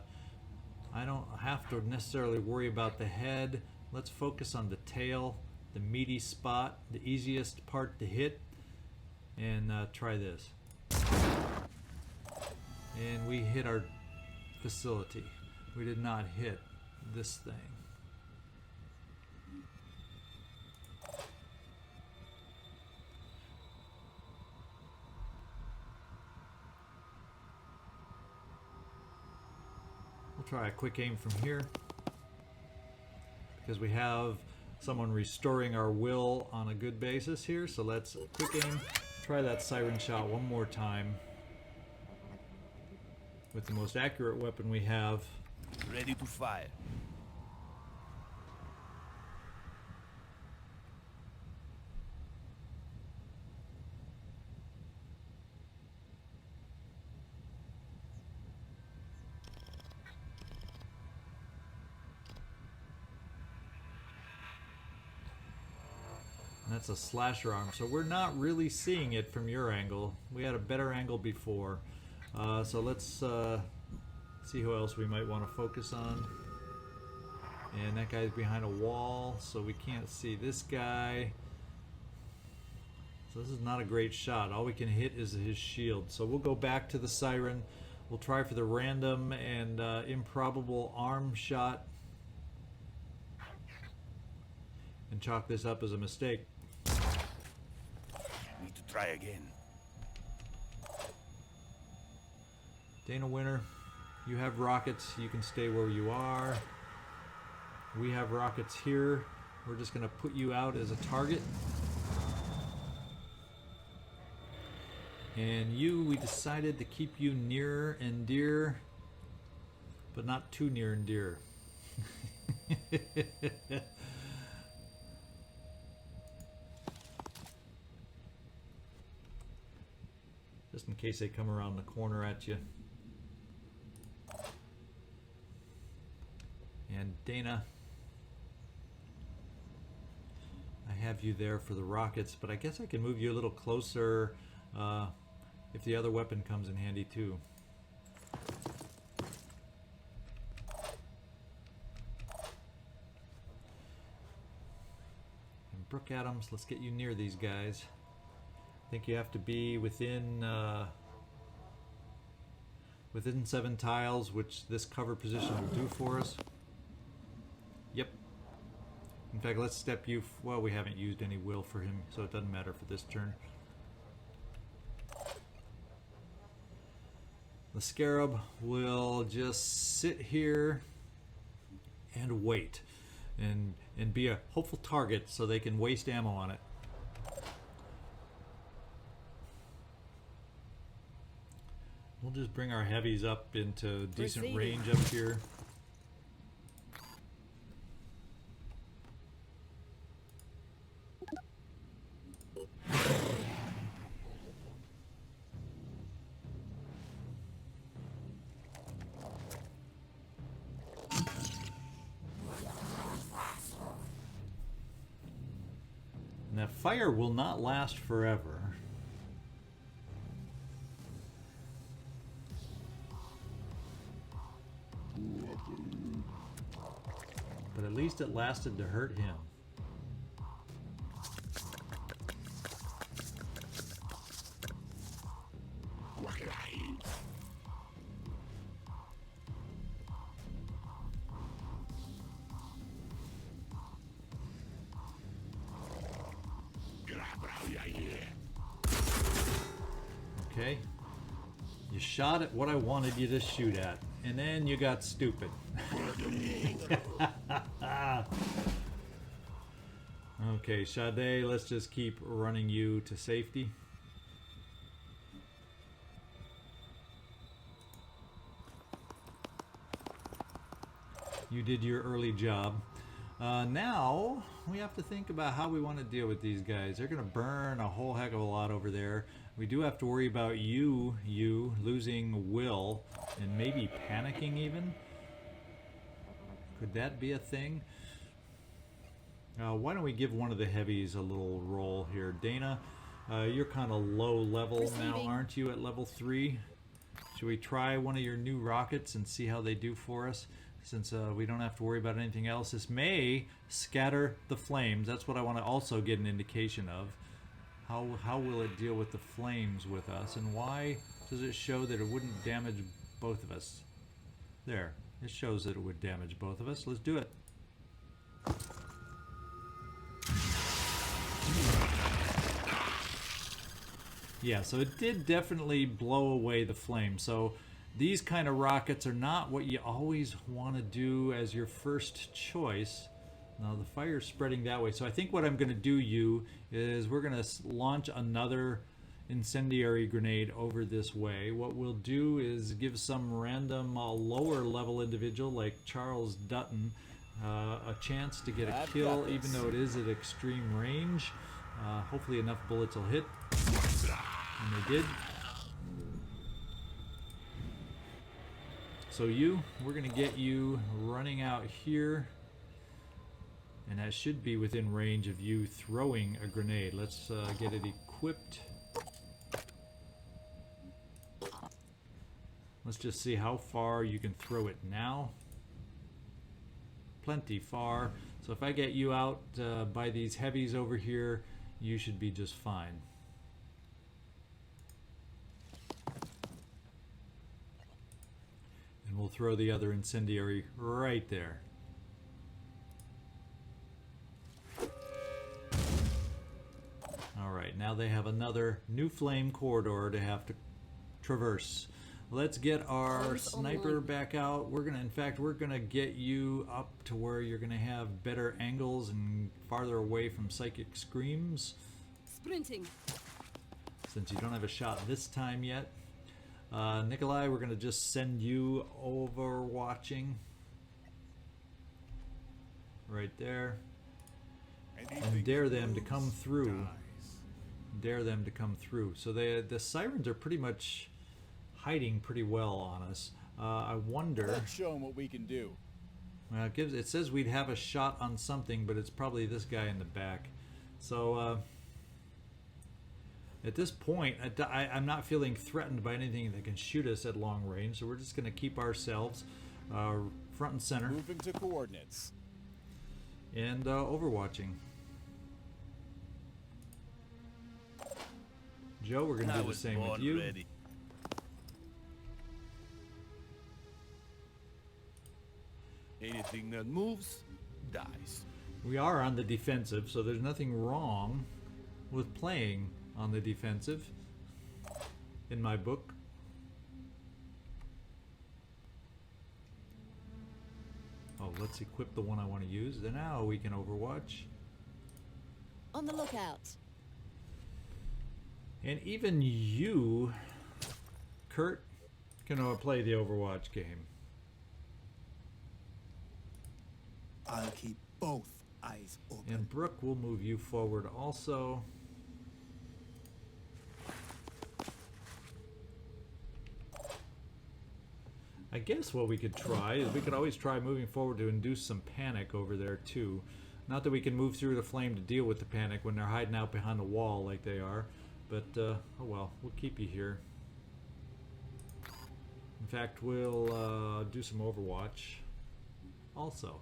don't have to necessarily worry about the head. Let's focus on the tail, the meaty spot, the easiest part to hit, and try this. And we hit our facility. We did not hit this thing. We'll try a quick aim from here because we have someone restoring our will on a good basis here. So let's quick aim, try that siren shot one more time with the most accurate weapon we have. Ready to fire. That's a slasher arm, so we're not really seeing it from your angle. We had a better angle before. So let's see who else we might want to focus on. And that guy's behind a wall, so we can't see this guy. So this is not a great shot. All we can hit is his shield. So we'll go back to the siren. We'll try for the random and improbable arm shot. And chalk this up as a mistake. Need to try again. Dana Winner, you have rockets. You can stay where you are. We have rockets here. We're just going to put you out as a target. And you, we decided to keep you near and dear, but not too near and dear. Just in case they come around the corner at you. And Dana, I have you there for the rockets, but I guess I can move you a little closer if the other weapon comes in handy too. And Brooke Adams, let's get you near these guys. I think you have to be within 7 tiles, which this cover position will do for us. Yep. In fact, let's step you. Well, we haven't used any will for him, so it doesn't matter for this turn. The Scarab will just sit here and wait, and be a hopeful target so they can waste ammo on it. We'll just bring our heavies up into decent range up here. And that fire will not last forever. But at least it lasted to hurt him. Okay. You shot at what I wanted you to shoot at, and then you got stupid. Okay, Sade, let's just keep running you to safety. You did your early job. Now we have to think about how we want to deal with these guys. They're going to burn a whole heck of a lot over there. We do have to worry about you losing will and maybe panicking even. Could that be a thing? Why don't we give one of the heavies a little roll here? Dana, you're kind of low level now, aren't you, at level 3? Should we try one of your new rockets and see how they do for us? Since we don't have to worry about anything else. This may scatter the flames. That's what I want to also get an indication of. How will it deal with the flames with us? And why does it show that it wouldn't damage both of us? There. It shows that it would damage both of us. Let's do it. Yeah, so it did definitely blow away the flame. So these kind of rockets are not what you always want to do as your first choice. Now the fire's spreading that way. So I think what I'm going to do is we're going to launch another incendiary grenade over this way. What we'll do is give some random lower level individual like Charles Dutton a chance to get a kill, even though it is at extreme range. Hopefully enough bullets will hit. And they did. So we're going to get you running out here. And that should be within range of you throwing a grenade. Let's get it equipped. Let's just see how far you can throw it now. Plenty far. So if I get you out by these heavies over here, you should be just fine. And we'll throw the other incendiary right there. Alright, now they have another new flame corridor to have to traverse. Let's get our sniper back out. We're gonna get you up to where you're gonna have better angles and farther away from psychic screams. Sprinting. Since you don't have a shot this time yet. Nikolai, we're gonna just send you overwatching. Right there. And dare them to come through. Dare them to come through. So the sirens are pretty much hiding pretty well on us. I wonder. Let's show them what we can do. Well, it says we'd have a shot on something, but it's probably this guy in the back. So at this point, I'm not feeling threatened by anything that can shoot us at long range. So we're just going to keep ourselves front and center. Moving to coordinates. And overwatching. Joe, we're going to do the same with you. Ready. Anything that moves, dies. We are on the defensive, so there's nothing wrong with playing on the defensive in my book. Oh, let's equip the one I want to use. Then now we can overwatch. On the lookout. And even you, Kurt, can play the Overwatch game. I'll keep both eyes open. And Brooke will move you forward also. I guess what we could try is we could always try moving forward to induce some panic over there too. Not that we can move through the flame to deal with the panic when they're hiding out behind the wall like they are. But, oh well, we'll keep you here. In fact, we'll do some Overwatch also.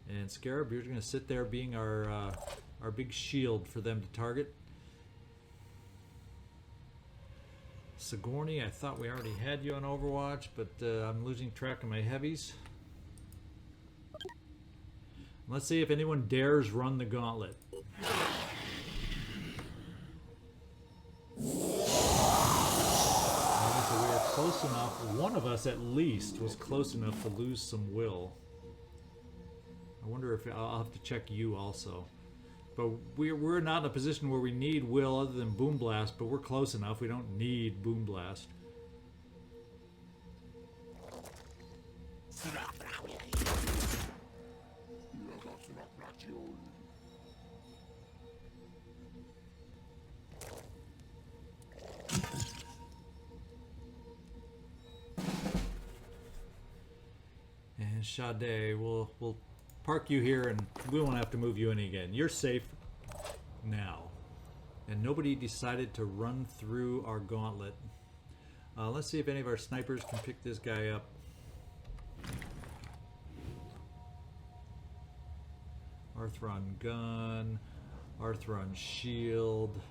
And Scarab, you're going to sit there being our big shield for them to target. Sigourney, I thought we already had you on Overwatch, but I'm losing track of my heavies. Let's see if anyone dares run the gauntlet. So we were close enough. One of us at least was close enough to lose some will. I wonder if I'll have to check you also. But we're not in a position where we need will other than Boom Blast, but we're close enough. We don't need Boom Blast. And Sade, we'll park you here and we won't have to move you in again. You're safe now. And nobody decided to run through our gauntlet. Let's see if any of our snipers can pick this guy up. Arthron gun, Arthron shield.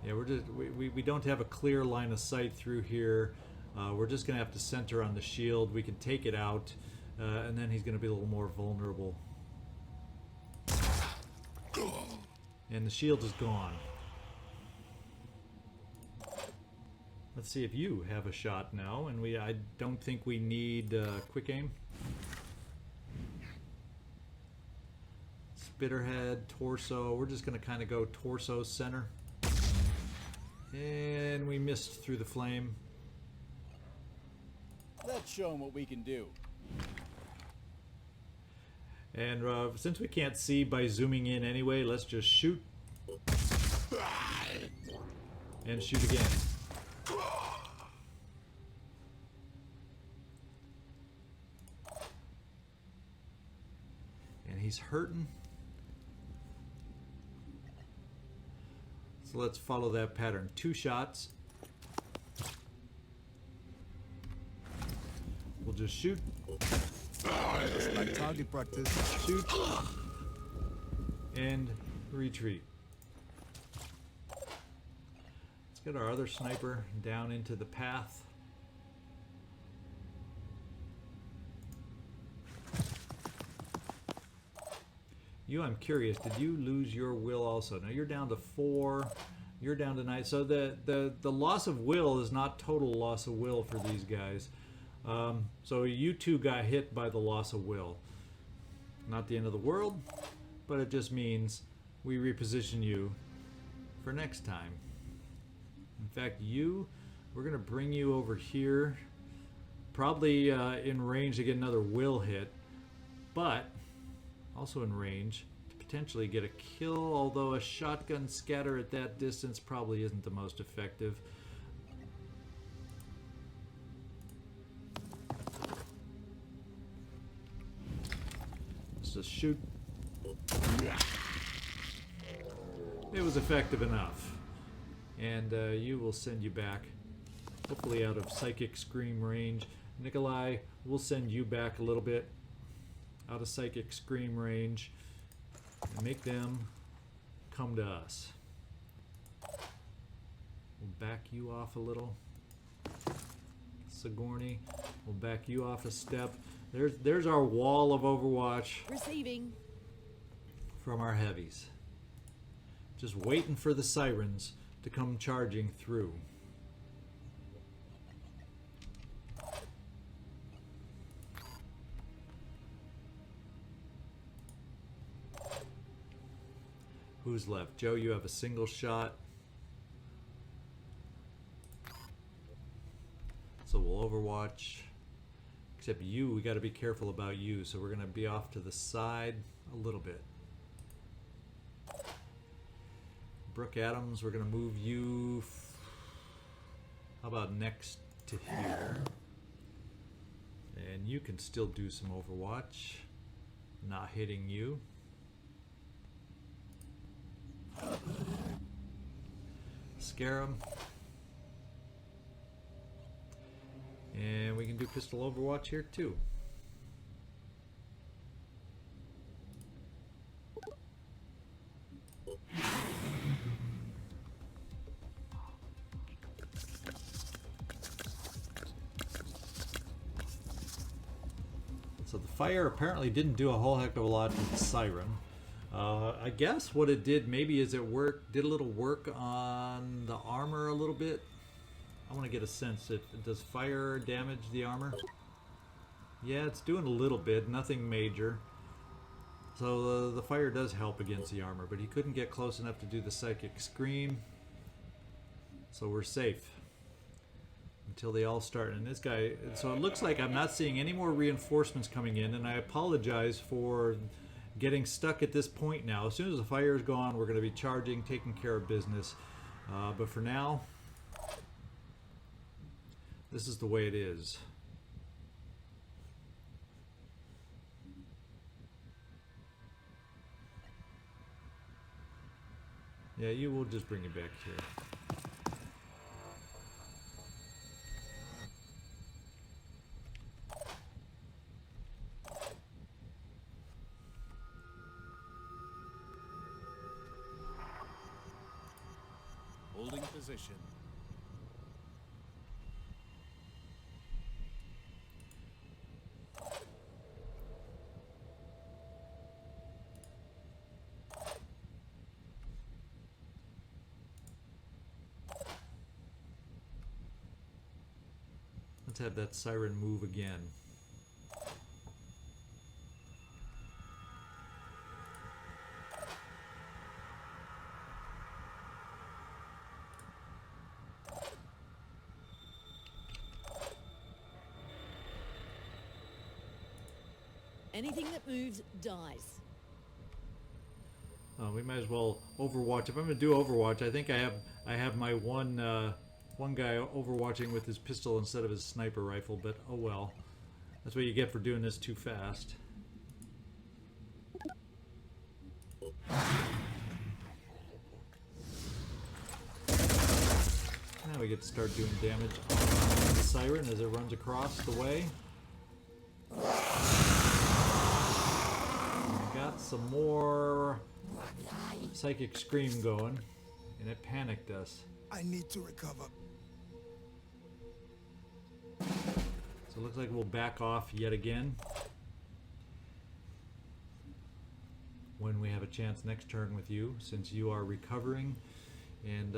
Yeah, we don't have a clear line of sight through here. We're just gonna have to center on the shield. We can take it out, and then he's gonna be a little more vulnerable. And the shield is gone. Let's see if you have a shot now, and I don't think we need quick aim. Spitterhead, torso. We're just gonna kind of go torso center. And we missed through the flame. Let's show them what we can do. And since we can't see by zooming in anyway, let's just shoot. And shoot again. he's hurting. So let's follow that pattern. 2 shots. We'll just shoot. Like target practice. Shoot. And retreat. Let's get our other sniper down into the path. You, I'm curious, did you lose your will also? Now you're down to 4, you're down to 9. So the loss of will is not total loss of will for these guys. So you two got hit by the loss of will. Not the end of the world, but it just means we reposition you for next time. In fact, we're going to bring you over here, probably in range to get another will hit, but also in range to potentially get a kill, although a shotgun scatter at that distance probably isn't the most effective. Let's just shoot. It was effective enough. And you will send you back, hopefully out of psychic scream range. Nikolai, we'll send you back a little bit out of psychic scream range and make them come to us. We'll back you off a little. Sigourney, we'll back you off a step. There's our wall of Overwatch Receiving. from our heavies. Just waiting for the sirens to come charging through. Who's left? Joe, you have a single shot. So we'll Overwatch. Except you, we got to be careful about you. So we're going to be off to the side a little bit. Brooke Adams, we're going to move you. How about next to here? And you can still do some Overwatch. Not hitting you. Scare him. And we can do pistol Overwatch here too. So the fire apparently didn't do a whole heck of a lot with the siren. I guess what it did maybe is it did a little work on the armor a little bit. I want to get a sense. Does fire damage the armor? Yeah, it's doing a little bit, nothing major. So the fire does help against the armor, but he couldn't get close enough to do the psychic scream. So we're safe until they all start. And this guy, so it looks like I'm not seeing any more reinforcements coming in, and I apologize for getting stuck at this point now. As soon as the fire is gone, we're going to be charging, taking care of business. But for now, this is the way it is. Yeah, you will just bring it back here. Holding position. Let's have that siren move again. Anything that moves dies. We might as well Overwatch. If I'm going to do Overwatch, I think I have my one guy overwatching with his pistol instead of his sniper rifle, but oh well. That's what you get for doing this too fast. Now we get to start doing damage on the siren as it runs across the way. We got some more psychic scream going, and it panicked us. I need to recover. So it looks like we'll back off yet again when we have a chance next turn with you, since you are recovering. And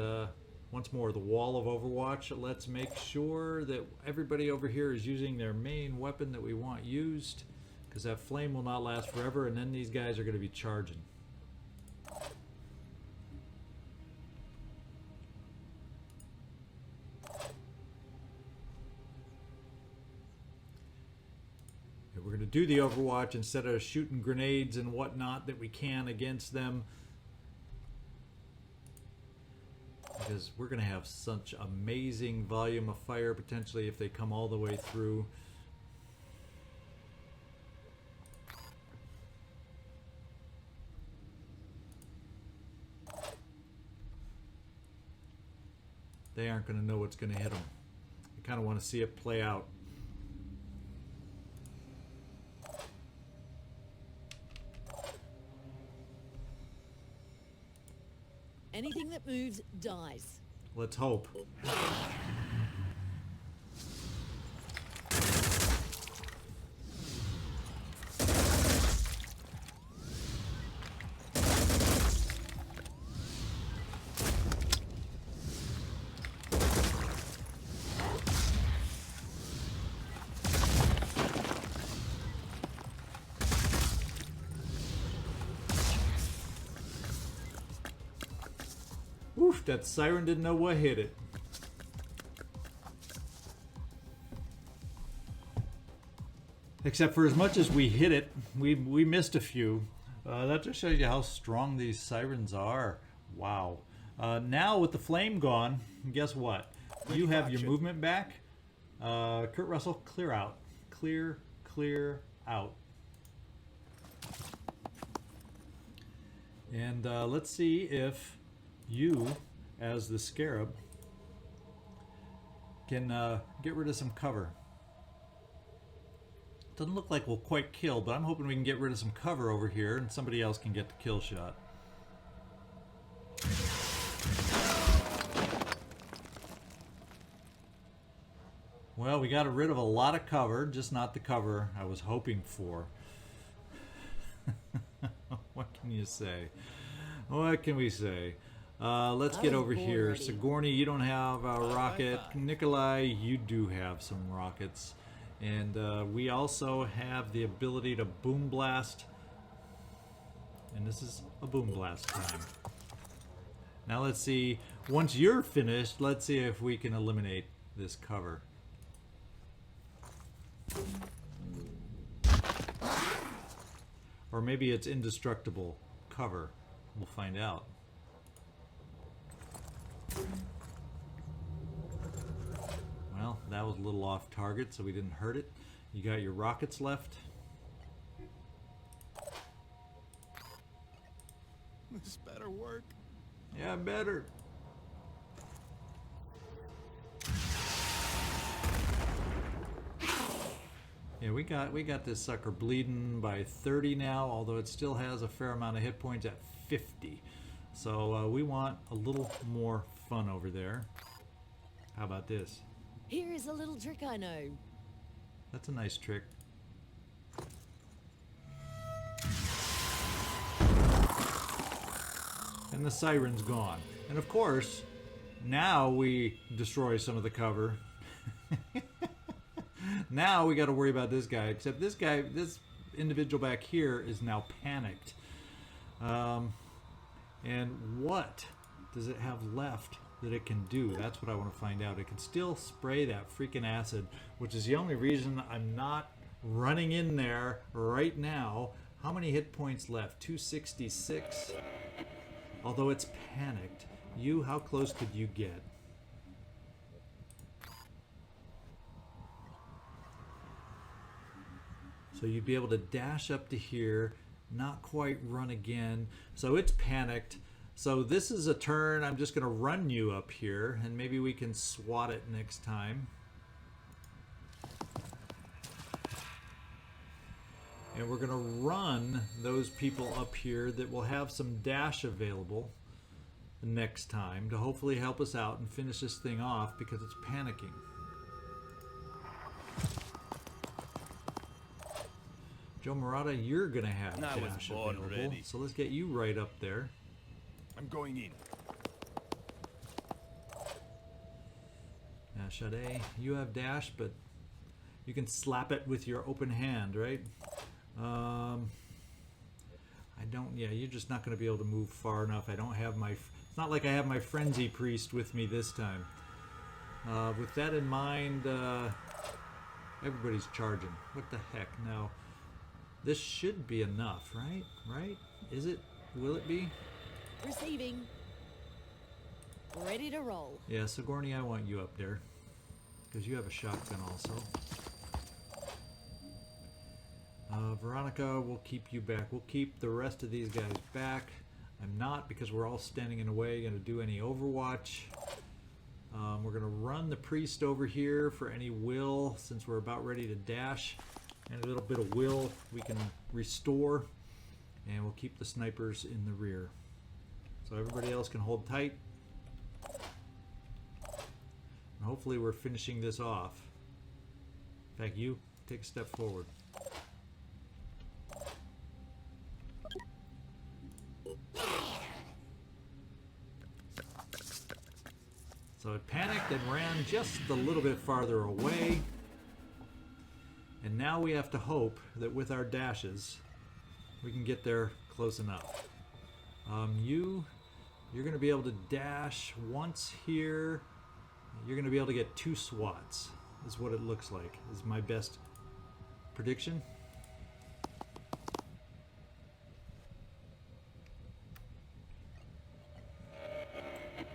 once more, the wall of Overwatch. Let's make sure that everybody over here is using their main weapon that we want used, because that flame will not last forever, and then these guys are going to be charging. We're going to do the Overwatch instead of shooting grenades and whatnot that we can against them, because we're going to have such amazing volume of fire potentially if they come all the way through. They aren't going to know what's going to hit them. I kind of want to see it play out. Anything that moves dies. Let's hope. Oof, that siren didn't know what hit it. Except for as much as we hit it, we missed a few. That just shows you how strong these sirens are. Wow. Now with the flame gone, guess what? You have your movement back. Kurt Russell, clear out. Clear out. And let's see if you, as the Scarab, can get rid of some cover. Doesn't look like we'll quite kill, but I'm hoping we can get rid of some cover over here and somebody else can get the kill shot. Well, we got rid of a lot of cover, just not the cover I was hoping for. What can you say? What can we say? Let's get over here. ready. Sigourney, you don't have a rocket. Nikolai, you do have some rockets. And we also have the ability to boom blast. And this is a boom blast time. Now let's see, once you're finished, let's see if we can eliminate this cover. Or maybe it's indestructible cover. We'll find out. Well, that was a little off target, so we didn't hurt it. You got your rockets left. This better work. Yeah, better. Yeah, we got this sucker bleeding by 30 now, although it still has a fair amount of hit points at 50. So we want a little more fun over there. How about this? Here is a little trick I know. That's a nice trick. And the siren's gone. And of course, now we destroy some of the cover. Now we got to worry about this guy, except this guy, this individual back here is now panicked. And what does it have left that it can do? That's what I want to find out. It can still spray that freaking acid, which is the only reason I'm not running in there right now. How many hit points left? 266. Although it's panicked. You, how close could you get? So you'd be able to dash up to here, Not quite run again. So it's panicked. So this is a turn. I'm just going to run you up here, and maybe we can swat it next time. And we're going to run those people up here that will have some dash available next time to hopefully help us out and finish this thing off because it's panicking. Joe Murata, you're going to have I was dash born available. ready. So let's get you right up there. I'm going in. Now, Sade, you have dash, but you can slap it with your open hand, right? I don't, yeah, you're just not going to be able to move far enough. I don't have my, it's not like I have my Frenzy Priest with me this time. With that in mind, everybody's charging. What the heck? Now, this should be enough, right? Right? Is it? Will it be? Receiving. Ready to roll. Yeah, Sigourney, I want you up there. Because you have a shotgun also. Veronica, we'll keep you back. We'll keep the rest of these guys back. I'm not, because we're all standing in the way, going to do any Overwatch. We're going to run the priest over here for any will, since we're about ready to dash. And a little bit of will we can restore. And we'll keep the snipers in the rear. So everybody else can hold tight. And hopefully we're finishing this off. In fact, you take a step forward. So it panicked and ran just a little bit farther away. And now we have to hope that with our dashes, we can get there close enough. You're going to be able to dash once here. You're going to be able to get 2 swats, is what it looks like, is my best prediction.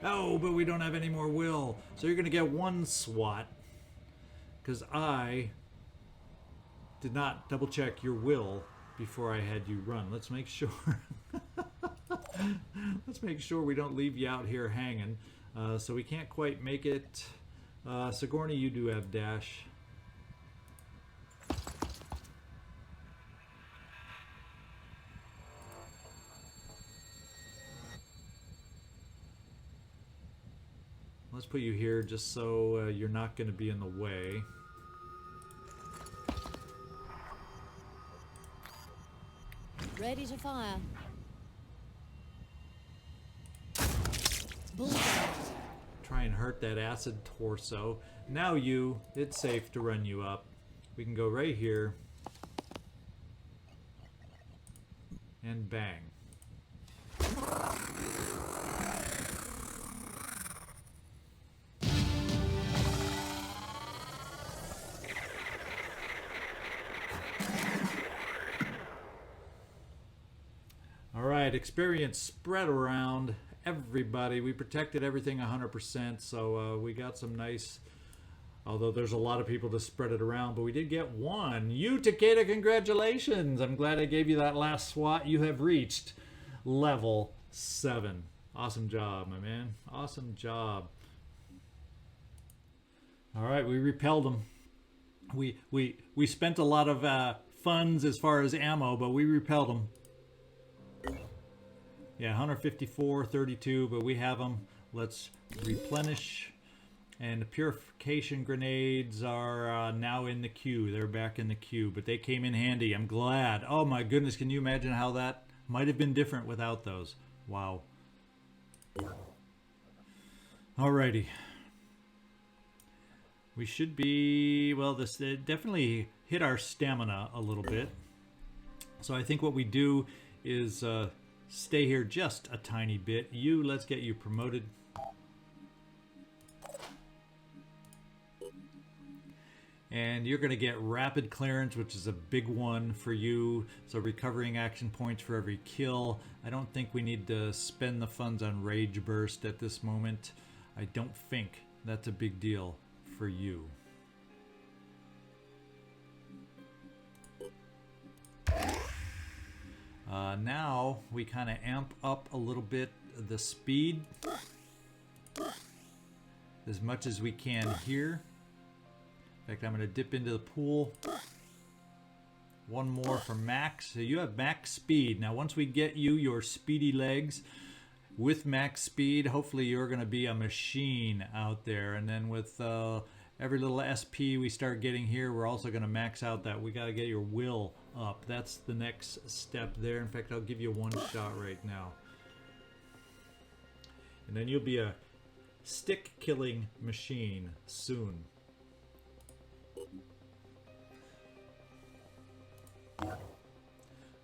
Oh, but we don't have any more will. So you're going to get 1 swat, because I did not double check your will before I had you run. Let's make sure. Let's make sure we don't leave you out here hanging. So we can't quite make it. Sigourney, you do have dash. Let's put you here just so you're not going to be in the way. Ready to fire. Bullseye. Try and hurt that acid torso. Now you, it's safe to run you up. We can go right here. And bang. Alright, experience spread around everybody. We protected everything 100%, so we got some nice, although there's a lot of people to spread it around, but we did get 1. You, Takeda, congratulations! I'm glad I gave you that last SWAT. You have reached level 7. Awesome job, my man. Awesome job. Alright, we repelled them. We spent a lot of funds as far as ammo, but we repelled them. Yeah, 154, 32, but we have them. Let's replenish. And the purification grenades are now in the queue. They're back in the queue, but they came in handy. I'm glad. Oh my goodness, can you imagine how that might have been different without those? Wow. Alrighty. We should be, well, this definitely hit our stamina a little bit. So I think what we do is stay here just a tiny bit. You, let's get you promoted. And you're going to get rapid clearance, which is a big one for you. So recovering action points for every kill. I don't think we need to spend the funds on Rage Burst at this moment. I don't think that's a big deal for you. Now we kind of amp up a little bit the speed as much as we can here. In fact, I'm going to dip into the pool. One more for max. So you have max speed. Now once we get you your speedy legs with max speed, hopefully you're going to be a machine out there. And then with every little SP we start getting here, we're also going to max out that. We got to get your will up. That's the next step there. In fact, I'll give you one shot right now. And then you'll be a stick killing machine soon.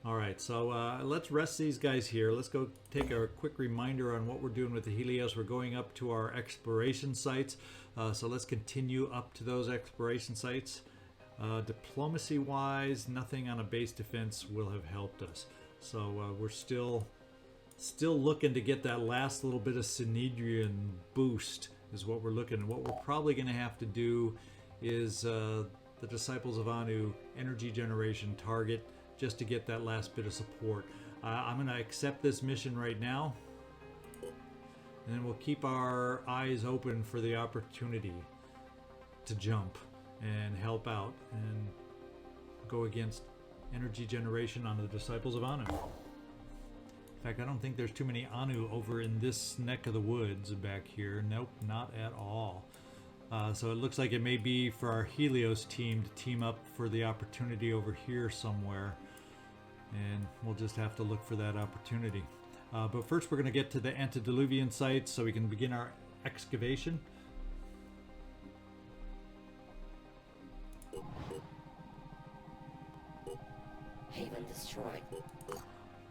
Alright, so let's rest these guys here. Let's go take a quick reminder on what we're doing with the Helios. We're going up to our exploration sites. So let's continue up to those exploration sites. Diplomacy wise, nothing on a base defense will have helped us. So we're still looking to get that last little bit of Synedrian boost is what we're looking at. What we're probably going to have to do is the Disciples of Anu energy generation target just to get that last bit of support. I'm going to accept this mission right now, and then we'll keep our eyes open for the opportunity to jump and help out and go against energy generation on the Disciples of Anu. In fact, I don't think there's too many Anu over in this neck of the woods back here. Nope, not at all. So it looks like it may be for our Helios team to team up for the opportunity over here somewhere. And we'll just have to look for that opportunity. But first we're going to get to the antediluvian sites so we can begin our excavation. Haven destroyed.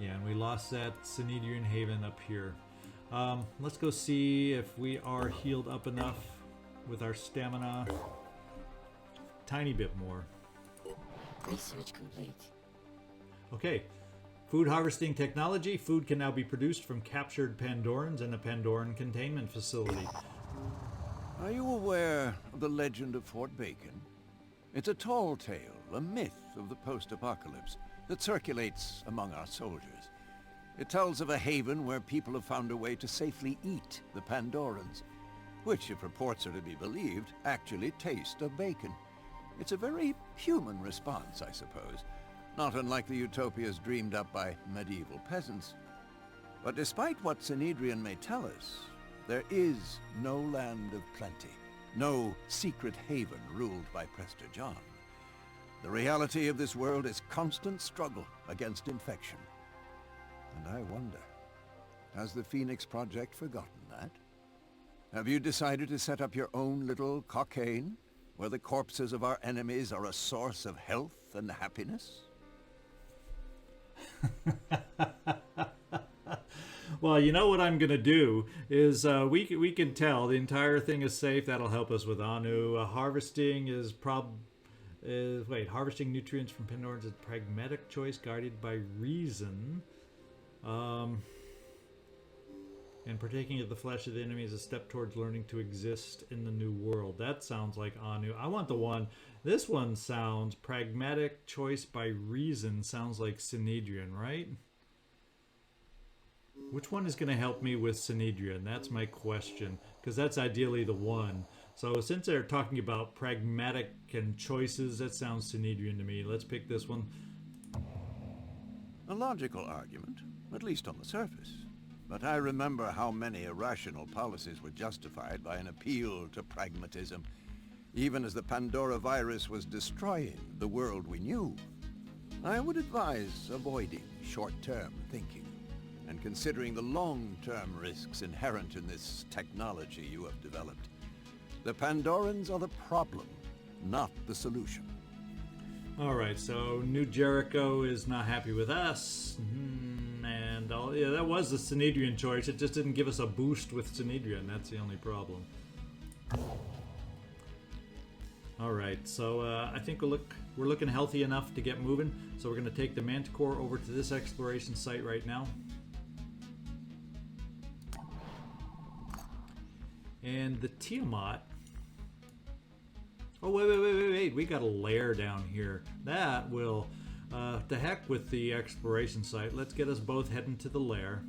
Yeah, and we lost that Synedrian haven up here. Let's go see if we are healed up enough with our stamina. Tiny bit more. Research complete. Okay, food harvesting technology. Food can now be produced from captured Pandorans in a Pandoran containment facility. Are you aware of the legend of Fort Bacon? It's a tall tale, a myth of the post-apocalypse that circulates among our soldiers. It tells of a haven where people have found a way to safely eat the Pandorans, which, if reports are to be believed, actually taste of bacon. It's a very human response, I suppose, not unlike the utopias dreamed up by medieval peasants. But despite what Synedrian may tell us, there is no land of plenty, no secret haven ruled by Prester John. The reality of this world is constant struggle against infection. And I wonder, has the Phoenix Project forgotten that? Have you decided to set up your own little cockaigne, where the corpses of our enemies are a source of health and happiness? Well, you know what I'm going to do is we can tell the entire thing is safe. That'll help us with Anu. Harvesting is harvesting nutrients from Pandorans is a pragmatic choice guided by reason. And partaking of the flesh of the enemy is a step towards learning to exist in the new world. That sounds like Anu. I want the one. This one sounds pragmatic choice by reason. Sounds like Synedrian, right? Which one is going to help me with Synedrian? That's my question, because that's ideally the one. So since they're talking about pragmatic and choices, that sounds Synedrian to me. Let's pick this one. A logical argument, at least on the surface. But I remember how many irrational policies were justified by an appeal to pragmatism, even as the Pandora virus was destroying the world we knew. I would advise avoiding short-term thinking and considering the long-term risks inherent in this technology you have developed. The Pandorans are the problem, not the solution. Alright, so New Jericho is not happy with us. Yeah, that was the Synedrian choice. It just didn't give us a boost with Synedrian. That's the only problem. Alright, so I think we're looking healthy enough to get moving. So we're going to take the Manticore over to this exploration site right now. And the Tiamat. Oh, wait. We got a lair down here. That will... To heck with the exploration site. Let's get us both heading to the lair.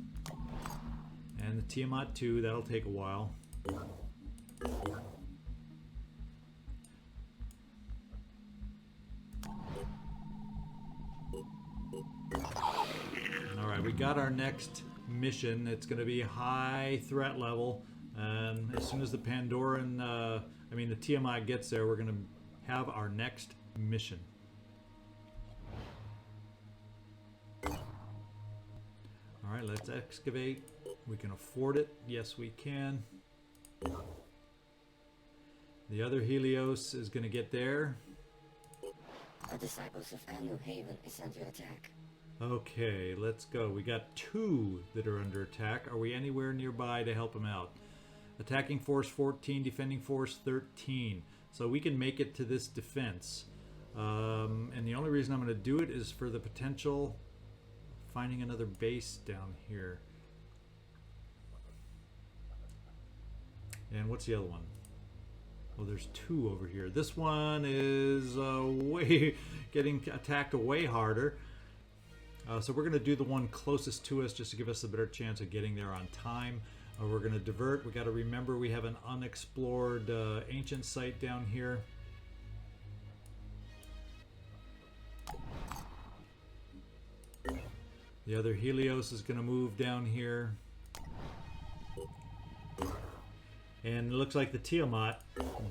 And the Tiamat 2, that'll take a while. Alright, we got our next mission. It's going to be high threat level. And as soon as the the Tiamat gets there, we're going to have our next mission. Alright, let's excavate. We can afford it. Yes, we can. The other Helios is going to get there. The disciples of Anu Haven is under attack. Okay, let's go. We got 2 that are under attack. Are we anywhere nearby to help them out? Attacking force 14, defending force 13. So we can make it to this defense. And the only reason I'm going to do it is for the potential finding another base down here. And what's the other one? Well, there's 2 over here. This one is getting attacked way harder. So we're going to do the one closest to us just to give us a better chance of getting there on time. We're going to divert. We got to remember we have an unexplored ancient site down here. The other Helios is going to move down here. And it looks like the Tiamat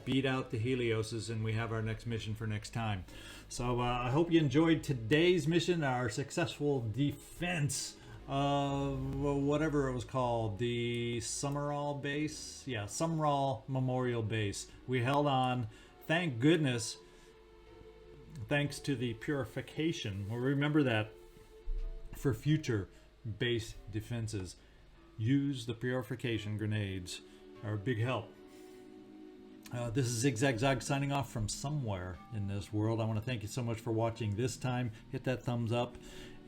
beat out the Helioses, and we have our next mission for next time. So I hope you enjoyed today's mission, our successful defense of whatever it was called, the Sumrall Base? Yeah, Sumrall Memorial Base. We held on, thank goodness, thanks to the purification. Well, remember that for future base defenses. Use the purification grenades. Are a big help. This is ZigZagZog signing off from somewhere in this world. I want to thank you so much for watching this time. Hit that thumbs up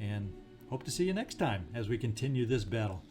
and hope to see you next time as we continue this battle.